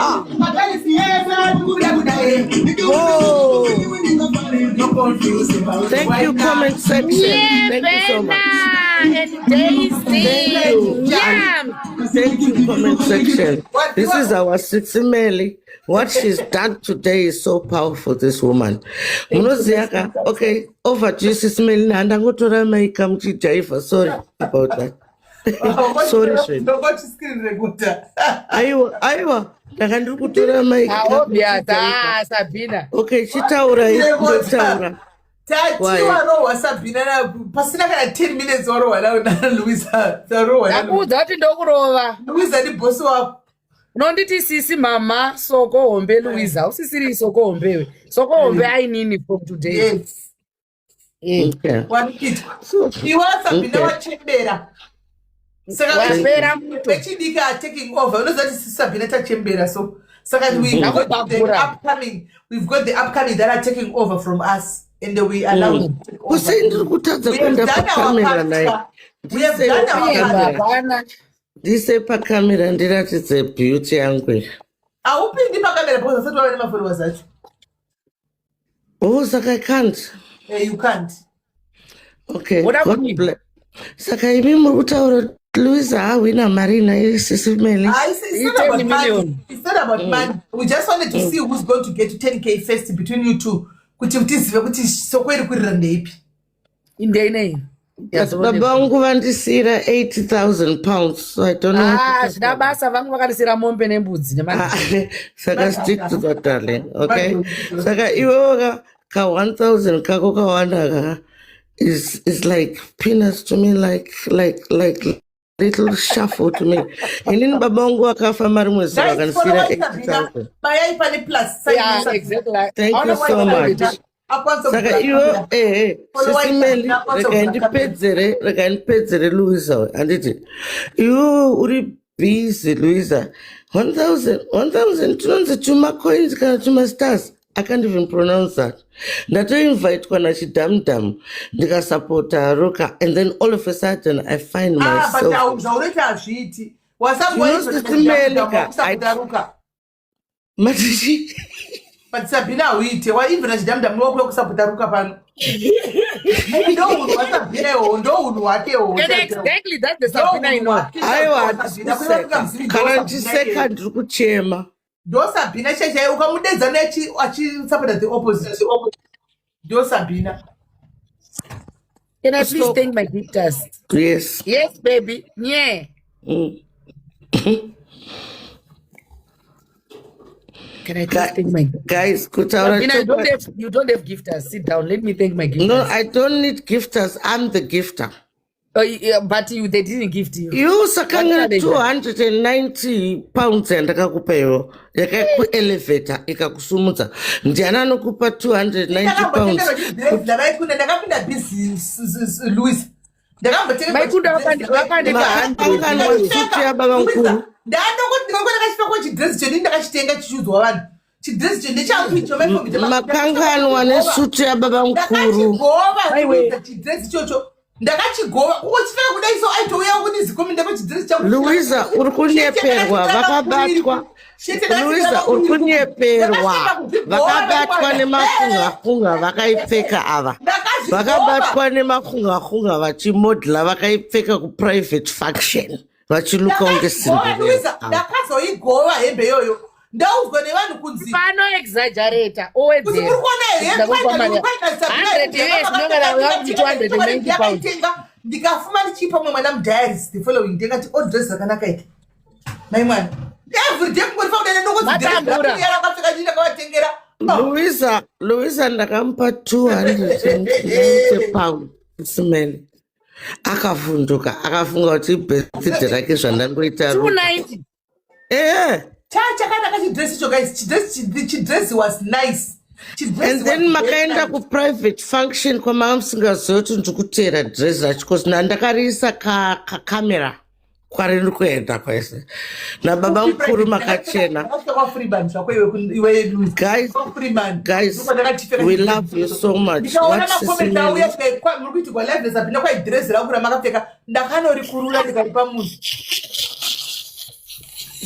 Oh. Thank you, comment section. Thank you so much. Thank you, comment section. This is our Sitsi Melly. What she's done today is so powerful, this woman. Okay, over to Sitsi Melly. And I'm going to make come to Jaifa. Sorry about that. Sorry, Shane. Aiwa. Ndakandirikutora mic. Sabina. Okay, chitaura. Tatiwa Sabina pasina kana 10 minutes oro na Luisa. Ndakuudza kuti ndokurova. Luisa ndi boss wako. Unonditi sisi mama soko hombe Luisa. Usisiri soko hombewe. Soko hombe ainini from today. Yes. Okay. One kid. Iwa Sabina wachembera. Wachembera mtu. Pechidika are taking over. Unozati Sabina tachembera so we've got the upcoming that are taking over from us. And we allow them to take over. We have done our part. This is a camera and that is a beauty angle. I opened the camera because I thought I never was that. Oh, Saka, I can't. Yeah, you can't. Okay. What happened? Saka, I remember Luisa, Wina Marina, is Melly. It's not about money. It's not about money. We just wanted to see who's going to get to 10K first between you two. In day name. Yes, Babangu vandisira 80,000 pounds, so I don't know. Basa vangu vakadisira mombe nembudzi. Saka stick to that, darling. Okay. Saka iwoga ka 1,000 kako kawanda is like peanuts to me, like little shuffle to me. Inini babangu akafa marimwezi vakadisira 80,000. Yeah, exactly. Thank you so much. Saka iwo Sitsi Melly rekandipedzere Luisa anditi iwo uri busy Luisa 1,000 tinonzi tuma coins kana tuma stars. I can't even pronounce that. Ndatoinvite kana chidamdam ndikasupporta Roka and then all of a sudden I find myself. Sitsi Melly But Sabina, we tell why even as damn no clocks up with the Ruka pan. Exactly, that's the Sabina I know. I want second Rukuchema. Those Sabina, she supported the opposite. Those Sabina. Can I please thank my gifters? Yes. Yes, baby. Yeah. Can I just thank my guys? You don't have gifters. Sit down. Let me thank my gifters. No, I don't need gifters. I'm the gifter. But they didn't give to you. You sakanga 290 pounds ndakakupa iwo yakakuelevator ikakusumudza. Ndiani anokupa 290 pounds? Ndakapinda business Louis. Maikunda wakandika suti yababa mkuru. Ndandoti ndakachita kwa chidress cheni ndakachitenga chichudzwa vanhu. Chidress cheni chakuicho makanganwa nesuti yababa mkuru. Chidress chocho ndakachigova kuchifika kudai so aitouya kuti zikomi ndapa chidress changu. Louisa uri kunyeperwa vakabatwa. Louisa uri kunyeperwa vakabatwa nemakunga vakaipfeka ava. Vakabatwa nemakunga vachimodhla vakaipfeka kuprivate function vachiluka unge Louisa ndakazoigova hembe yoyo. Ndauzwa nevanhu kunzi pano exaggerate owedzera 100 years ndongana wakuti 290 pounds ndikafuma ndichipa mwe mwana mudiaries the following ndingati odress zakanaka ite mai mwana every day kungori fa udane ndokudziyara ndakavatengera. Louisa ndakamupa 290 pounds simele akavhunduka akafunga kuti birthday rake zvandangoita 290 chakanaka chidress icho guys. Chidress was nice. And then makaenda kuprivate function kwamamusingazivi kuti ndikutera dress racho because ndandakariisa kakamera kwariri kuenda kwese nababa mukuru makachena. Guys, we love you so much.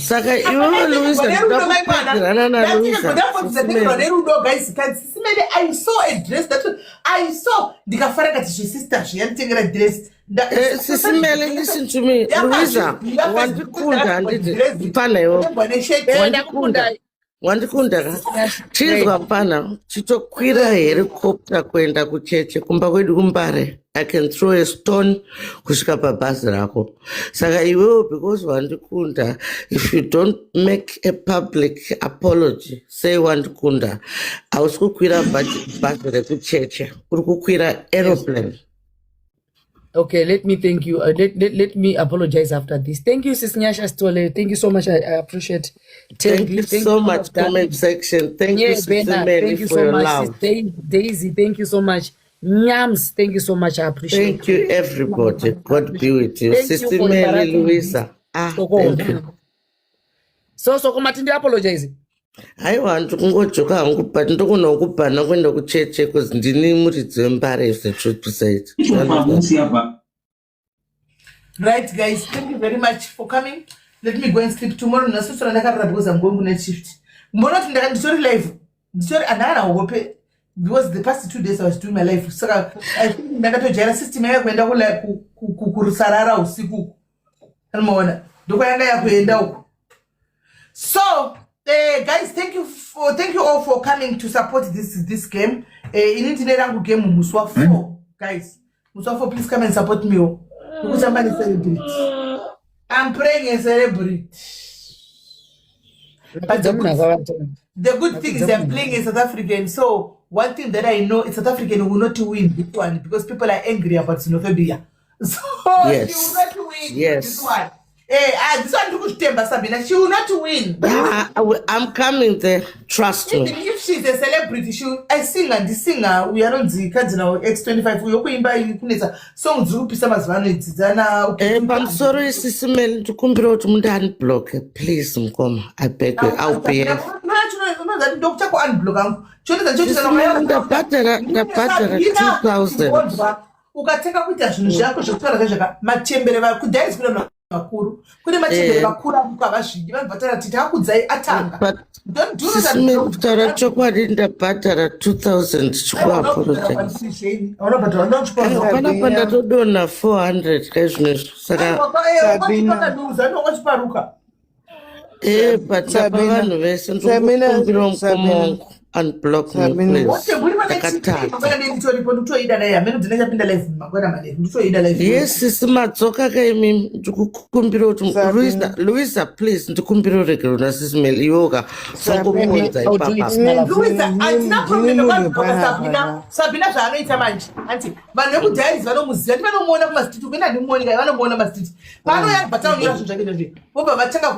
Saka iwe Louisa ndakupadzirana na Louisa. I saw a dress that I saw ndikafara kati sister zviyanditengera dress. Sisimele, listen to me. Louisa, wandikunda nditi pana iwo. Wandikunda chizwa pana chitokwira helicopter kuenda kucheche kumba kwedu kumbare. I can throw a stone kusvika pabhazi rako. Saka iwewo because wandikunda, if you don't make a public apology, say wandikunda, hausi kukwira bhazi rekucheche, uri kukwira aeroplane. Okay, let me thank you. Let me apologize after this. Thank you, Sis Nyasha Stole. Thank you so much. I appreciate. Thank you so much, comment section. Thank you, Sister Mary, for your love. Daisy, thank you so much. Nyams, thank you so much. I appreciate. Thank you, everybody. God be with you. Sister Mary, Louisa. Thank you. So Matindi apologize. I want to go to but ndokona kupana kwenda kucheche because ndini muridzi wembare if the truth be said. Right guys, thank you very much for coming. Let me go and sleep tomorrow. Nasusura ndakarara because I'm going to shift. Mbona kuti ndakandisori live. Ndisori andana hope because the past 2 days I was doing my life. Saka I think ndakatojaira system yake kuenda kurusarara usiku. Unaona? Ndoko yanga yakuenda uko. So guys, thank you all for coming to support this game. Inintine rangu game Muswa 4. Guys, Muswa 4, please come and support me. Because somebody celebrate. I'm praying and celebrate. But the good thing is I'm playing in South African. So one thing that I know is South African will not win this one because people are angry about xenophobia. So yes. She will not win this one. This one Sabina, she will not win. I'm coming there. Trust me. Even if she's a celebrity, I sing and the singer. We are not the cardinal X25. We are by Kunesa songs. I'm sorry, Sisimel, to come out to Mundan block. Please, come. I beg you. I'll pay. Doctor unblock. The butter 2,000. Ukateka kuita zvinhu zvako zvekutaura zvaka machembere vakudhaya zvikuru vakuru kune machembere vakuru akavazvidi vanobhatara titi akudzai atanga don't do that kutaura chokwadi ndabhatara 2,000 chikuapologize panapa ndatodona 400 kaizvinezvo saka but napa vanhu vese ndikukumbira mukomo wangu unblock me, please. Yes, simadzoka kaimi ndikukumbira kuti Louisa, please ndikumbira uregerera sisimeli iwoka songomuudza ipapa. Sabina zvaanoita manje anti vanhu vekudhaya vanomuziva ndivanomuona kumastiti kuenda ndimuoni kai vanomuona mastiti panouya bhataunyora zvinhu zvake izvozvi vobva vatanga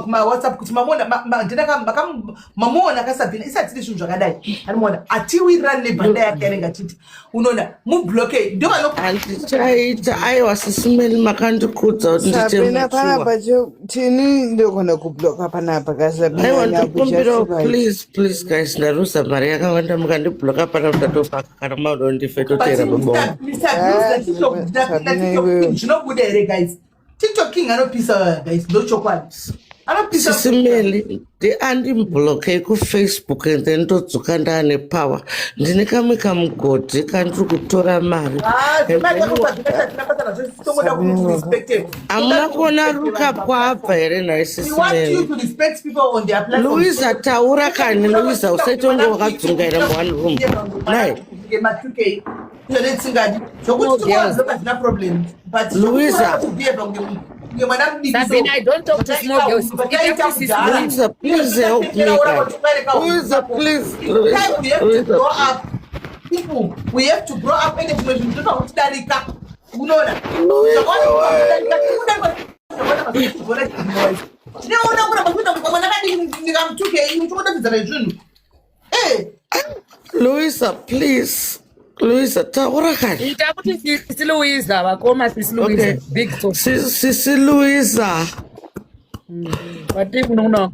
kumawhatsapp kuti mamuona kasabhina isatiri zvinhu zvakadai anomuona atiwirirani nebhanda yake yanenge achiti unoona mubloke ndo andichaita aiwa sisimeli makandikudza kuti ndichemuchuwa tini ndogona kubloka panapa aiwa ndikumbira please guys ndarusa mari yakawanda mukandibloka pana utatofaka kana maudo ndifetotera mabonga zvinobuda here guys TikTok king anopisa guys ndochokwadi sisimeli ndiandibloke kufacebook and then ndodzoka ndaane power ndine kamwe kamugodhi kandiri kutora mari hamuna kuona ruka kwabva here nhai sisimeli Louisa taura kani Louisa usaitonge wakadzungaira mu1 room nai Louisa Sabina, I don't talk to small girls. Louisa, please help me. Louisa, please. Grow up. People, we have to grow up in Louisa, please. Louisa, taura kani? Itakuti Sisi Louisa, wakoma Sisi Louisa. Big talk. Sisi Louisa. Wati kuno.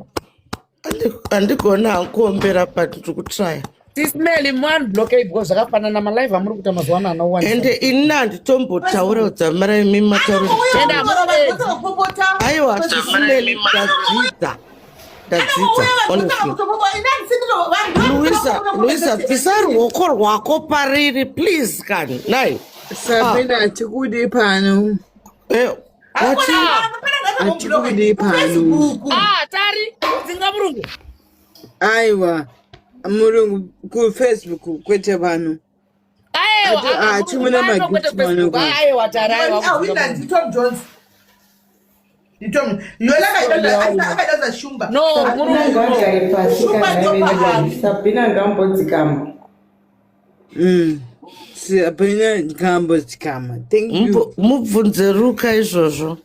Andigona kuombera pati tikutry. Sisimeli mwan blockade because zvakafanana na live amuri kuita mazuva ana one. Ende ina nditombotaura udzamara imi matauri. Aiwa sisimeli tadzidza. Honestly. Louisa, bvisa ruoko rwako pariri, please kani. Nai. Sabina chikudi pano. Chikudi pano. Tari, zinga murungu. Aiwa, murungu ku Facebook kwete pano. Aiwa, chimuna magiti pano. Aiwa, tari, aiwa. Tom Jones. Sabina ngambodzikama. Sabina ngambodzikama. Thank you. Mubvunze Ruka izvozvo.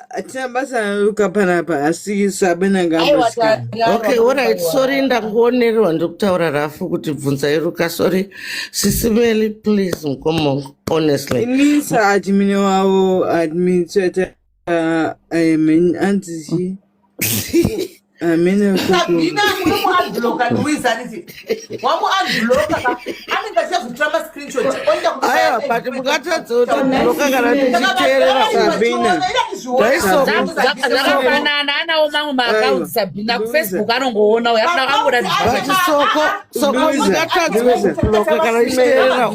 Atina basa Ruka panapa asi Sabina ngambodzikama. Okay, alright. Sorry ndangonerwa ndokutaura Rafu kuti bvunzai Ruka. Sorry. Sisimeli, please mkomo. Honestly. Inisa admin wavo administrator anti Sabina unblock Louisa nisi. Wamu unblock anenge chazvitrama screenshot. Aya, but mukatadza kuti bloka kana tichiteerera Sabina. Zvakafanana anawo mamwe maakaunti Sabina kufacebook anongoona uya kuna kangoda soko mukatadza kubloka kana tichiteerera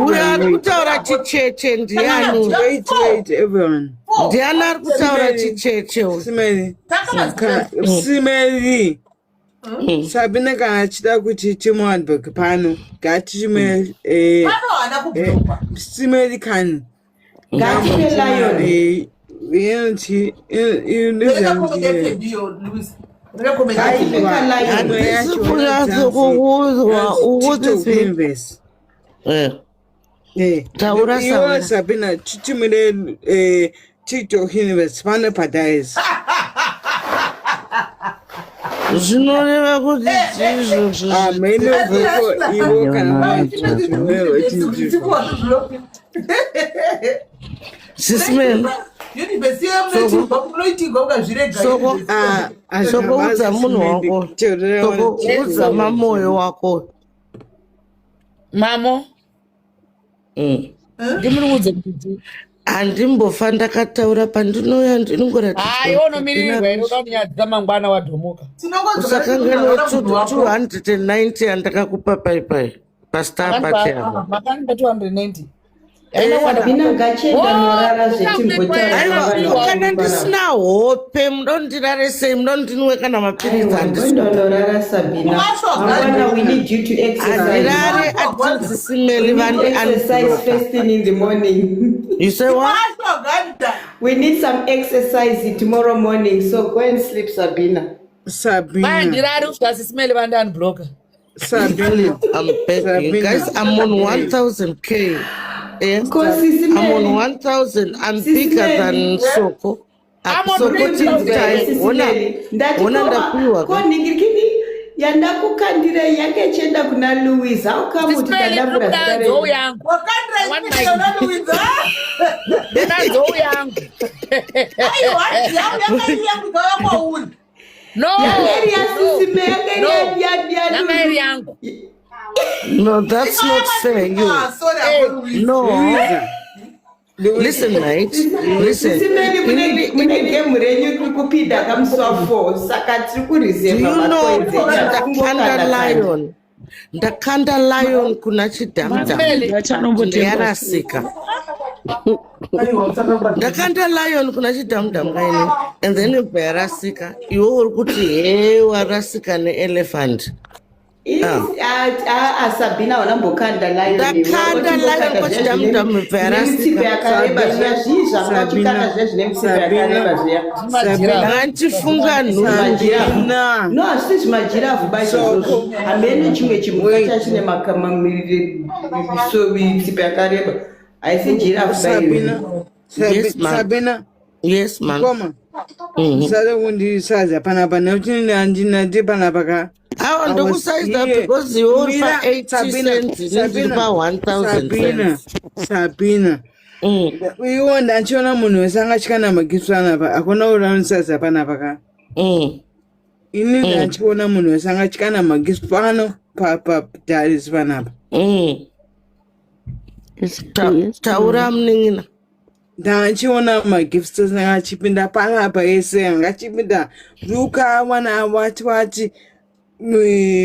uya ari kutaura chicheche ndiani? Wait, everyone. Ndiani ari kutaura chicheche? Simeli. Sabina kana achida kuti chimuhandbook pano ngati chimwe Simeli kani Ngati lion. Yenchi taura Sabina chichimire TikTok universe pano padais. zvinoreva kuti ivo kana sisimeni soko udza munhu wako soko udza mamoyo wako mamo ndimuriudze kuti handimbofa ndakataura pandinouya ndinongoratidzaonomirirwa inoda kunyadzisa mangwana wadhomoka usakanganwa 290 andakakupa paipai pastar pachea makanipa 290 Sabina ngachenda norara zvetimbotara. Kana ndisina hope munondirarisei munondinwe kana mapirizi handinonorara Sabina. Mwana, we need you to exercise. Exercise first thing in the morning. You say what? We need some exercise tomorrow morning, so go and sleep, Sabina. Sabina. I'm begging. Guys, I'm on 1,000K. Yes, I'm on 1,000. I'm bigger than Soko. Yandakukandira yakechenda kuna Louise aukamuti kadabura No, that's not fair. You. No. Listen, mate. Listen. Do you know Ndakanda lion kuna chidamda yarasika. Ndakanda lion kuna chidamda mkaini. And then yarasika. You will put the warasika ne elephant. Sabina wanambokanda lion. Ndakanda lion kwa chidamda mverasika. Anchifunga nuna. No, asisi majirafu baisho. Amene chimwe chimukacha chine makamamiri so bitsipe akareba. I think giraffe Sabina. Sabina. Yes, ma'am. Koma. Sasa undi saza panapana uchini anjina di panapaka. I want to say that because you offer 80 cents, you buy 1,000 cents. Sabina. We want that you know munu sanga chikana makisana pa akona ura saza panapaka. Ini that you know munu sanga chikana makispano pa daris panapa. Taura mningina. Dachiona magifts na chipinda pala pa ese ngachipinda ruka wana wati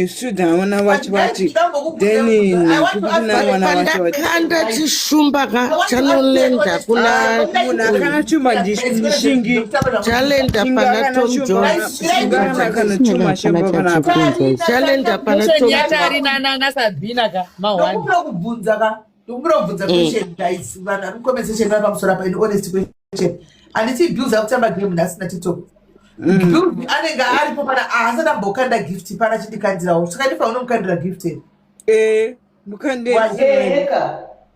suda wana wati then kupina wana wati kanda chishumba chanolenda kuna kana chuma dishingi chalenda pana Tom Jones kana chuma shamba pana chalenda pana Tom Jones Sabina ka mawani Ndikubvunza question guys vana conversation vari pamusoro apa in honest question handiti bills akutamba game ndasina TikTok bills anenge aripo pana haasati ambokanda gift pana chindikandirawo saka ndifa unomukandira gift mukande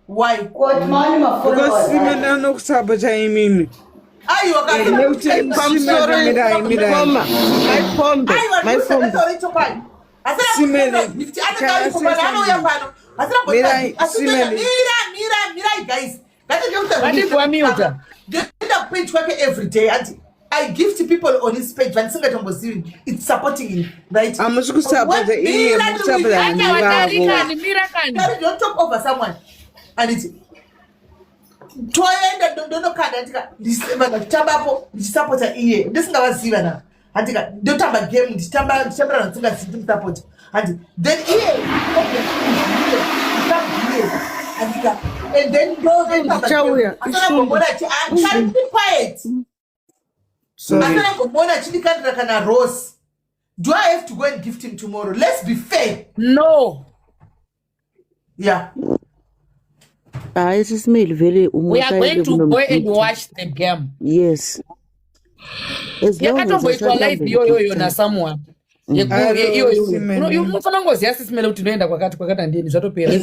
why because simena nokusabota imimi aiwa pamusoro my phone guys. Page every day and I give to people on his page when it's supporting him, right? I'm just support don't talk over someone and it's toyenda ndono kada ndika nditambapo ndisupporta iye ndisingawaziva na andika ndotamba game nditamba nsinga support and then iye and then go and be quiet. So kana Rose. Do I have to go and gift him tomorrow? Let's be fair. No. Yeah. We are going to go and watch the game. Yes. As long as na someone. Unofana ngoziya sisimele kuti unoenda kwakati andini zvatopera.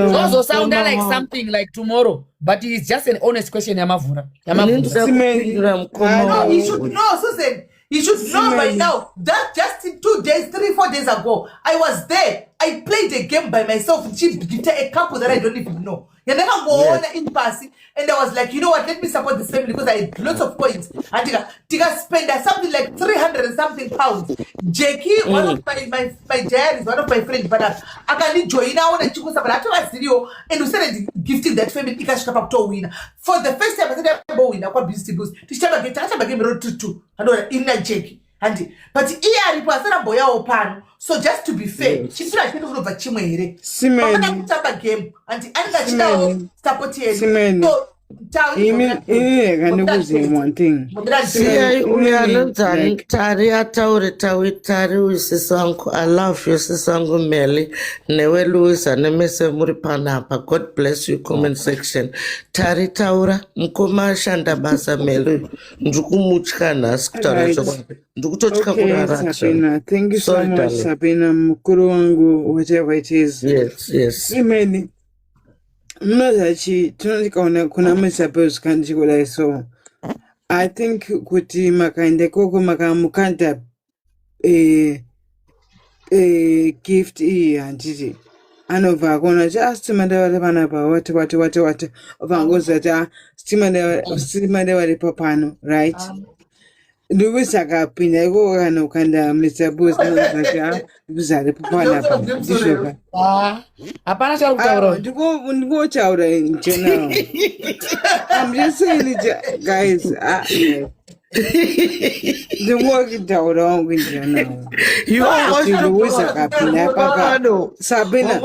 Zozo sound like something like tomorrow, but it's just an honest question yamavura. No, you should know, Susan. You should know by now that just 2 days, 3-4 days ago, I was there. I played a game by myself. She did a couple that I don't even know. You never go on in passing, and I was like, you know what? Let me support this family because I had lots of points. And Tika spend something like 300 and something pounds. Jackie, one of my diaries, one of my friends, but I can join now and chicken but after that video, and we started gifting that family. Tika shop to win for the first time. I said, I'm winner. What business boost? This time I get road to. I know in Jackie. handi but iye aripo asaramboyawo pano so just to be fair chipira chino kunobva chimwe here pamana kutamba game handi angachidawo support yedu so one thing. Tari usisangu. I love you sisangu Meli. Newe Louisa nemese muripanapa. God bless you comment section. Tari taura mkoma shanda basa Meli. Njuku muchkana skutara chokwape. Njuku tochka kurara. Sabina, thank you so much Sabina. Mkuru wangu whatever it is. Yes. Imeni. Mnazachi tunatikaona kuna messages kanjikola so I think kuti makaende koko makamukanta gift anditi anova kona just mandawale panapa what vangoza ta stimande wale papano right Nduwisaka pinda iko kana kanda Mr. Boss na bizarre papana pa dishoka hapana cha kutaura ndiko chaura in general. I'm just saying it, guys. The work is wrong in general. You are Nduwisaka pinda papa Sabina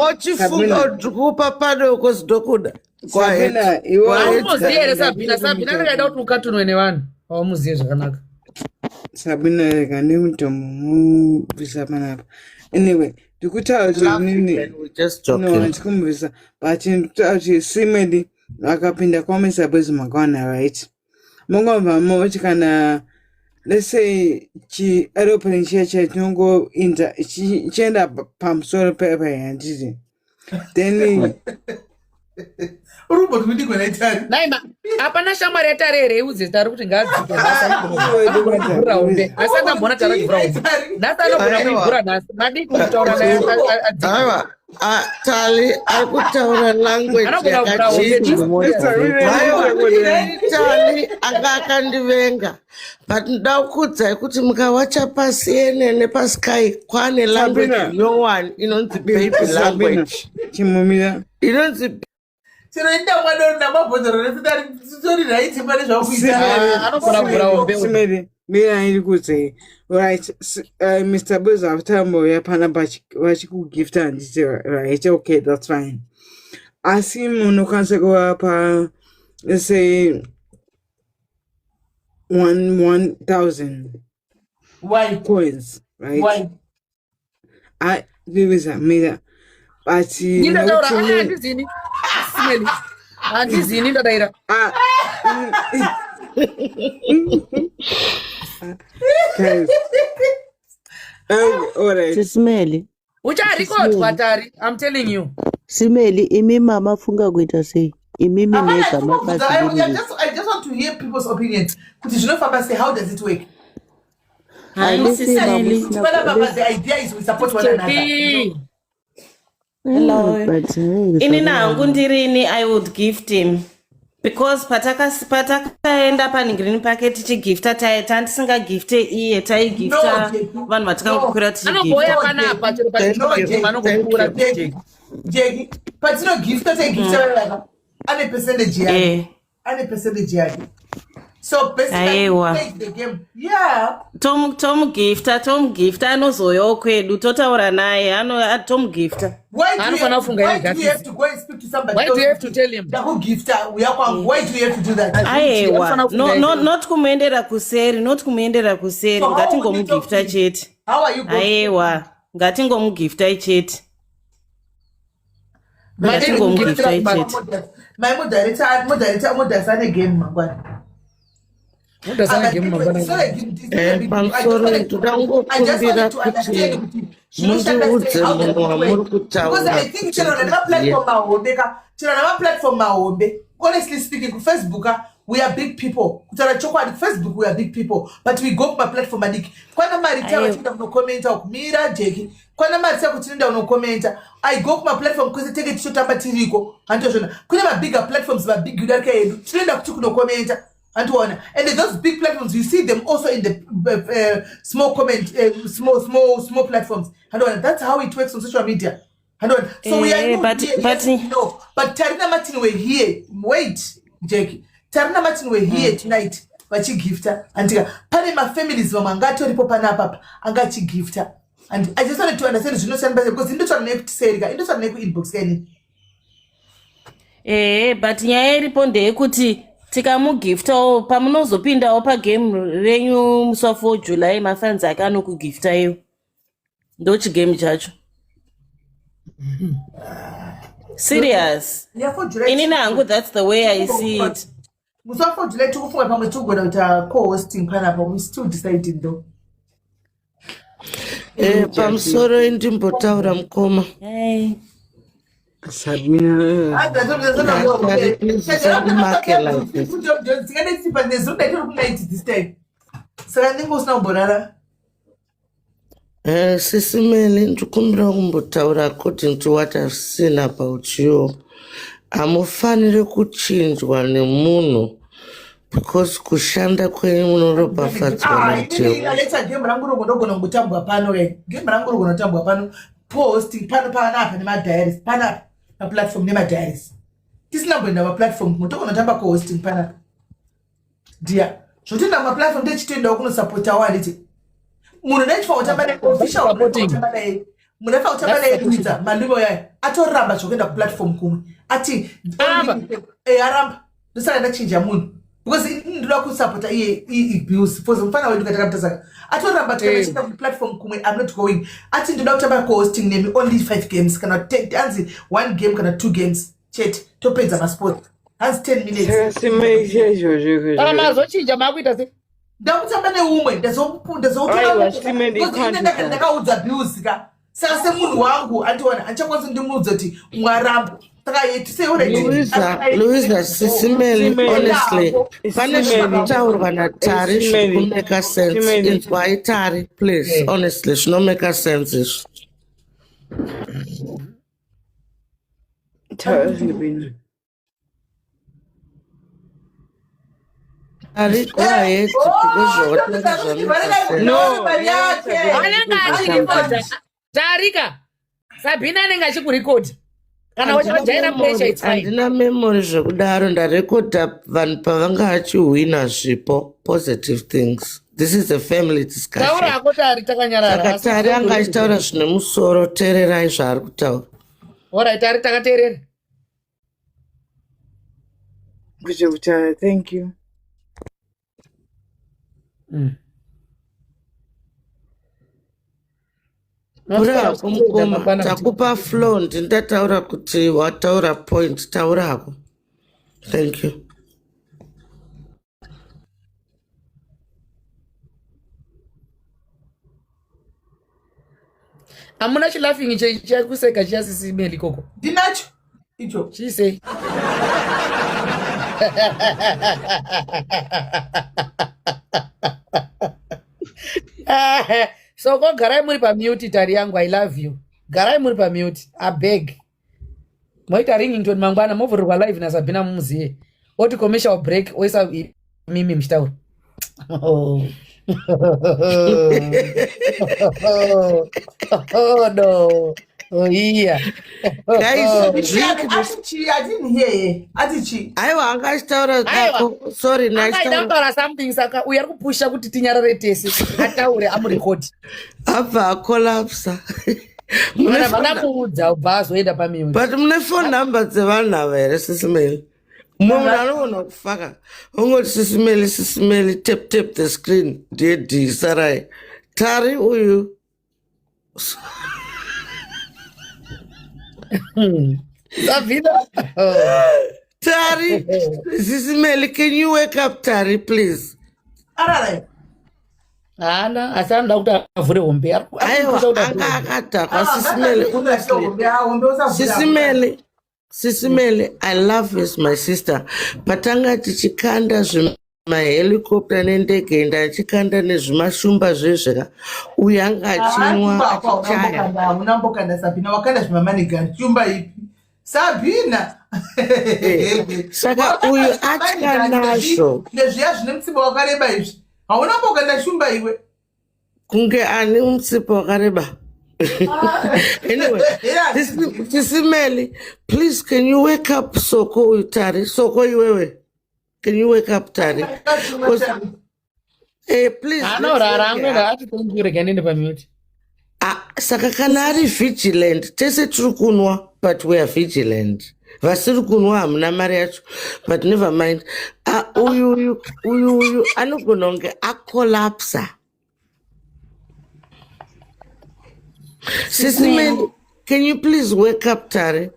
papano cause dokuda Sabina you almost there Sabina ndakaida kuti ukatunwe nevanhu aumuziye zvakanaka Sabina kane mutomu visa panapa. Anyway, ndikutaura nini just joking. No, ndikumvisa but ndikutaura simedi akapinda kwamisa bwezi makwana right. Mongomva mochi kana let's say chi aeroplane cheche tungo inter chenda pamusoro pepa yanditi. Then urumbo kuti kwena itari naima hapana shamwari yatari here iudze tari kuti ngadzike asangambona tari kuvhura nasanogona kuivhura nhasi madii kutaura naye Tali akutaura language Tali akakandivenga but ndakudzai kuti mukawacha pasi yenene pasky kwane language no one inonzi baby language chimumira inonzi tinoenda mwadoro namabhodhoro resitari titori raiti pane zvakuita anogona kuvhura simedi mira iri kudzai right Mr. Boss atambo yapana vachikugifta handiti right okay that's fine asi munhu kwanisa kuvapa let's say 1,000 why coins right why I vivisa mira but handizini ndadaira guys alright Simeli ucharekodwa tari I'm telling you Simeli imi mama funga kuita sei imi minega I just want to hear people's opinion kuti zvinofamba sei how does it work the idea is we support one another. Hello. Ini nangu ndirini I would gift him because patakaenda pani green packet tichigifta tandisinga gifte iye taigifta vanhu vatakangokwira tichigifta panapa chero pavanokukura jeki patinogifta taigifta ane percentage yake so basically play the game tomugifta anozoyawo kwedu totaura naye tomugifta why do you have to go and speak to somebody why do you have to tell him why do you have to do that not kumuendera kuseri ngatingomugifta chete aiwa ngatingomugiftai chete my moderator ane game mangwana pamusoro ndodangokumbira kuti mundiudze munhu wamuri kutaura chero namaplatform mahombe honestly speaking kufacebook we are big people kutaura chokwadi kufacebook we are big people but we go kumaplatform adiki kwana mari tava tienda kunokomenta kumira jeki kwana mari tava kuti tienda kunokomenta I go kumaplatform kwese tenge tichotamba tiriko handizvona kune mabigger platforms mabig yudarika yedu tinoenda kuti kunokomenta and those big platforms you see them also in the small small platforms and that's how it works on social media and so we are but Tarina Martin we're here wait Jackie Tarina Martin we're here tonight vachigifta andika pane mafamilies vamwe angatoripo panapapa angachigifta and I just wanted to understand zvinosiyana because indotaura naye kuti serika indotaura naye kuinbox kaini but nyaya iripo ndeyekuti tikamugiftawo pamunozopindawo pagame renyu musi wa 4 July mafanzi ake anokugiftayo ndochigame chacho serious inini hangu that's the way I see it musi wa 4 July tikufunga pamwe tigona kuita co-hosting panapa we still deciding though pamusoro indimbotaura mukoma Sisimeli ndikumbira kumbotaura according to what I've seen about you. Hamufaniri kuchinjwa nemunhu because kushanda kwenyu munoropafadzwa nateo. Aleta game rangu rogonogona kutambwa pano game rangu rogonotambwa pano post pano panapa nemadiaries panapa paplatform nemadiaries tisina kuenda paplatform mutogonotamba co-hosting panapa dia zvotoenda maplatform ndechitoendawo kunosapota waliti munhu ndachifa kutamba neofficial kutamba naye munhu afa kutamba naye kuita malumo yayo atoramba zvokuenda kuplatform kumwe ati aramba ndosaka ndachinja munhu because ndoda kusapota iye abuse for mfana wedu katakapita atoramba tikachita kuplatform kumwe I'm not going ati ndoda kutamba co-hosting name only 5 games kana anzi 1 game kana 2 games chat topedza masport hanzi 10 minutes kana mazochinja makuita se ndakutamba neumwe ndakaudza abuse ka saka semunhu wangu andiona anchakwanisa ndimuudza kuti mwaramba Louisa, Sisimeli, honestly, pane zvinotaurwa naTari zvinomeka sense. Inzwai Tari, please, honestly, zvinomeka sense izvo. Tari, go ahead, Tarika, Sabina anenge achikurekodha. Kana wachajaira pressure it's fine. Andina memory zvekudaro ndarekodha vanhu pavanga vachihwina zvipo positive things. This is a family discussion. Taura akotari takanyarara. Saka Tari anga achitaura zvine musoro, teererai zvaari kutaura. Alright, Tari takateerera. Thank you. Taurako mukoma, takupa flow, ndataura kuti wataura point, taurako. Thank you. Hamuna chilaughing chakuseka chia Sisimeli koko. Ndinacho icho. Chise. So go garai muri pa mute Tari yangu, I love you. Garai muri pa mute, I beg. Moita ringing tone mangwana movurwa live na Sabina mumuzie. Oti commercial break oisa mimi mshtauri. Oh. Oh no. Oh yeah. Guys, I didn't hear. Atichi. Aiwa angashtaura kako. Sorry, nashtaura something saka uyari kupusha kuti tinyarare tese. Ataure amurecord. Abva collapse. Muna kuudza ubhazo enda pamwe. But mune phone number dzevanhu ava here Sisimeli. Munhu anogona kufaka. Ungoti Sisimeli tap the screen. Ndiye sarai. Tari uyu. Sabina. Tari, Sisimeli, can you wake up, Tari, please? Arare. Ana, asanda kuti avhure hombe. Aiwa, akadhakwa Sisimeli. Sisimeli, I love you as my sister. Patanga tichikanda mahelicopter nendege ndachikanda nezvimashumba zvezveka uyanga achinwa achichaya unambokanda Sabina wakanda zvimamanigan shumba ipi Sabina saka uyu atya nazvo nezviya zvine mutsipa wakareba izvi haunambokanda shumba iwe kunge ani mutsipa wakareba. Anyway, Sisimeli, please can you wake up Soko Tari? Soko iwewe. Can you wake up, Tari? Please. Saka kana ari vigilant. Tese tiri kunwa, but we are vigilant. Vasiri kunwa hamuna mari yacho, but never mind. Uyu anogona kunge akolapsa. Sisi man, can you please wake up, Tari?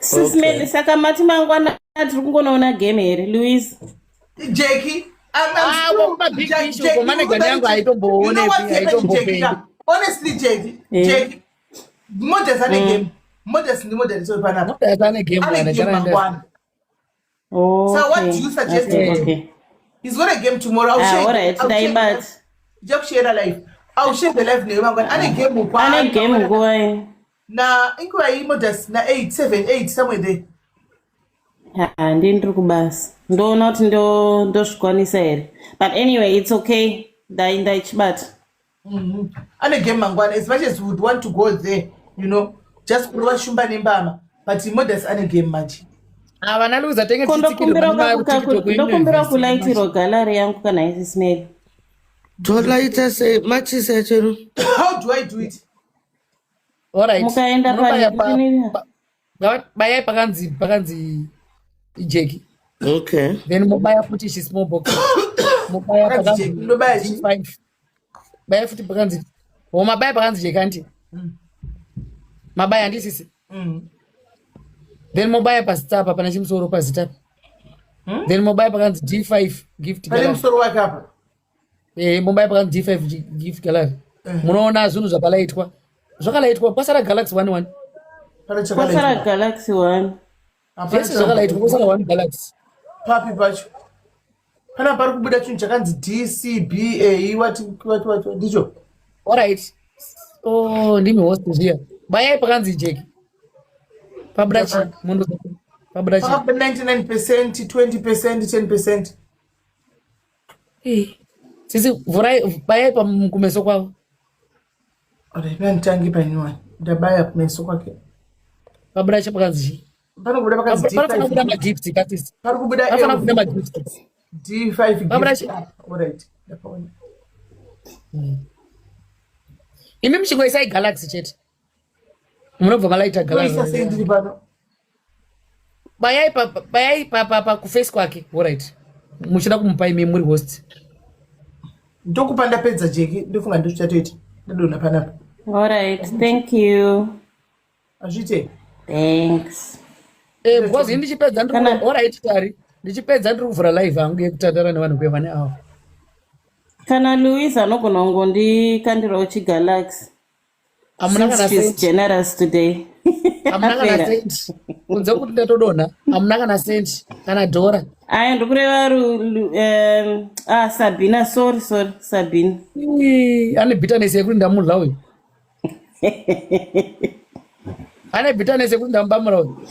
Sismeli saka mati mangwana tiri kungoona game here, Louise. Jackie, honestly, Jackie, Modest ane game. Modest ni model so panapa. Ane game. Oh. So what do you suggest? Okay. He's got a game tomorrow. I'll share. Alright, Just share the live. I'll share the live name. Ane game mo. Ane game go. Na inquiry Modest na 878 somewhere there. Ndiri kubasa. Ndo shikwanisa here. But anyway, it's okay. Ndaenda ichibata. Ane game mangwana, as much as we would want to go there, you know, just kuwa shumba nembama, but Modest ane game match. Avana luza tenge ndokumbira kulaitiro gallery yangu kana isismeli. Tolaita say matches achero. How do I do it? Alright. Mukaenda baya pakanzi Jackie. Okay. Then mobile futi shi small box. Mobile pakanzi 5. Baya futi pakanzi. Mabaya pakanzi Jackie. Mabaya ndisisi. Then mobile pasitapa pana chimsoro pasitapa. Then mobile pakanzi D5 gift gallery. Pana chimsoro wakapa. Mobile pakanzi D5 gift gallery. Munoona zvinhu zvakalaitwa. Zvakalaitwa pasara Galaxy 11. Pasara Galaxy 1. Yes, zvakalaitwa pasara 1 Galaxy. Papi pacho. Pana pari kubuda chinhu chakanzi DCBA what ndicho. Alright. Oh, ndimi host here. Baya pakanzi Jackie. Pabrachi mundu pabrachi. 99%, 20%, 10%. Sisi vurai baya pa kumeso kwao. Alright, nantangi panywa. Ndabaya kumeso kwake. Pabrachi pakanzi. Pana kubuda pakanzi D5. Pana kubuda magifts katisi. Pana kubuda magifts. D5 Pabrachi. Alright. Ndapaona. Imi mchingoisa Galaxy chete. Munobva malaita Galaxy. Bayai pa kuface kwake. Alright. Muchida kumupa imi muri host. Ndokupanda pedza Jackie, ndofunga ndochatoita. Ndadona panapa. Alright, thank you. Azvite. Thanks. Because ndichipedza ndiri alright Tari. Ndichipedza ndiri kuvhura live yangu yekutandara nevanhu kwevane avo. Kana Louise anogona kungondikandirawo chiGalaxy. She's generous today. Amuna kana sent. Kunze kuti ndatodona. Amuna kana sent kana dhora. Aya ndokureva Sabina, sorry Sabina. Ane bitterness yekuti ndamudla uyu. Ane bitterness yekuti ndambamura uyu.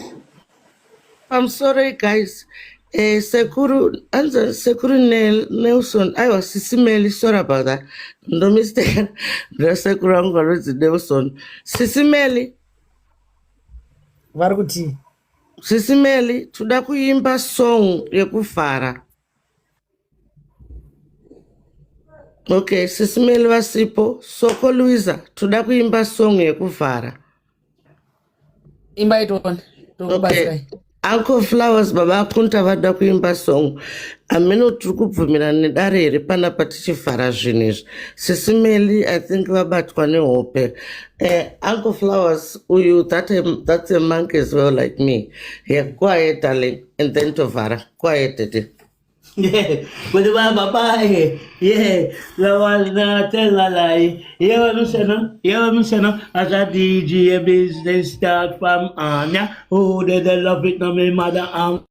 I'm sorry guys. Sekuru Nelson, I was Sisimeli, sorry about that. No mistake. The Sekuru Angolzi Nelson. Sisimeli. Varukuti. Sisimeli, tuda kuimba song yekufara. Okay, Sisimeli wasipo. Soko Luisa, tuda kuimba song yekufara. Imba it on. Okay. Uncle Flowers baba kunta vada kuimba song. Ameno tukubvumira nedare ripana patichifara zvinezvi. Sisimeli, I think vabatwa nehope. Uncle Flowers, that's a monk as well like me. Yeah, quiet darling, and then Tovara. Quiet. Yeah, but the baba, yeah, the one that tell a lie. Yeah, Luciano, as a DJ, a business start from Anya, who did the love it, no, my mother and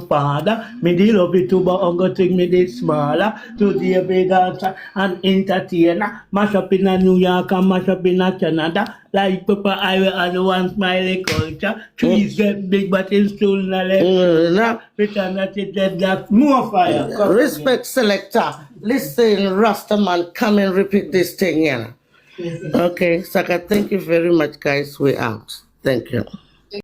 father. Me deal love it too, but I'm going to take me this smaller to the big dancer and entertainer. Mash up in New York and mash up in Canada. Like Papa Ivy and the one smiley culture. Trees get big, but it's still not left. Pretend that it dead more fire. Respect selector. Listen, Rastaman, come and repeat this thing here. Okay, Saka, thank you very much, guys. We're out. Thank you.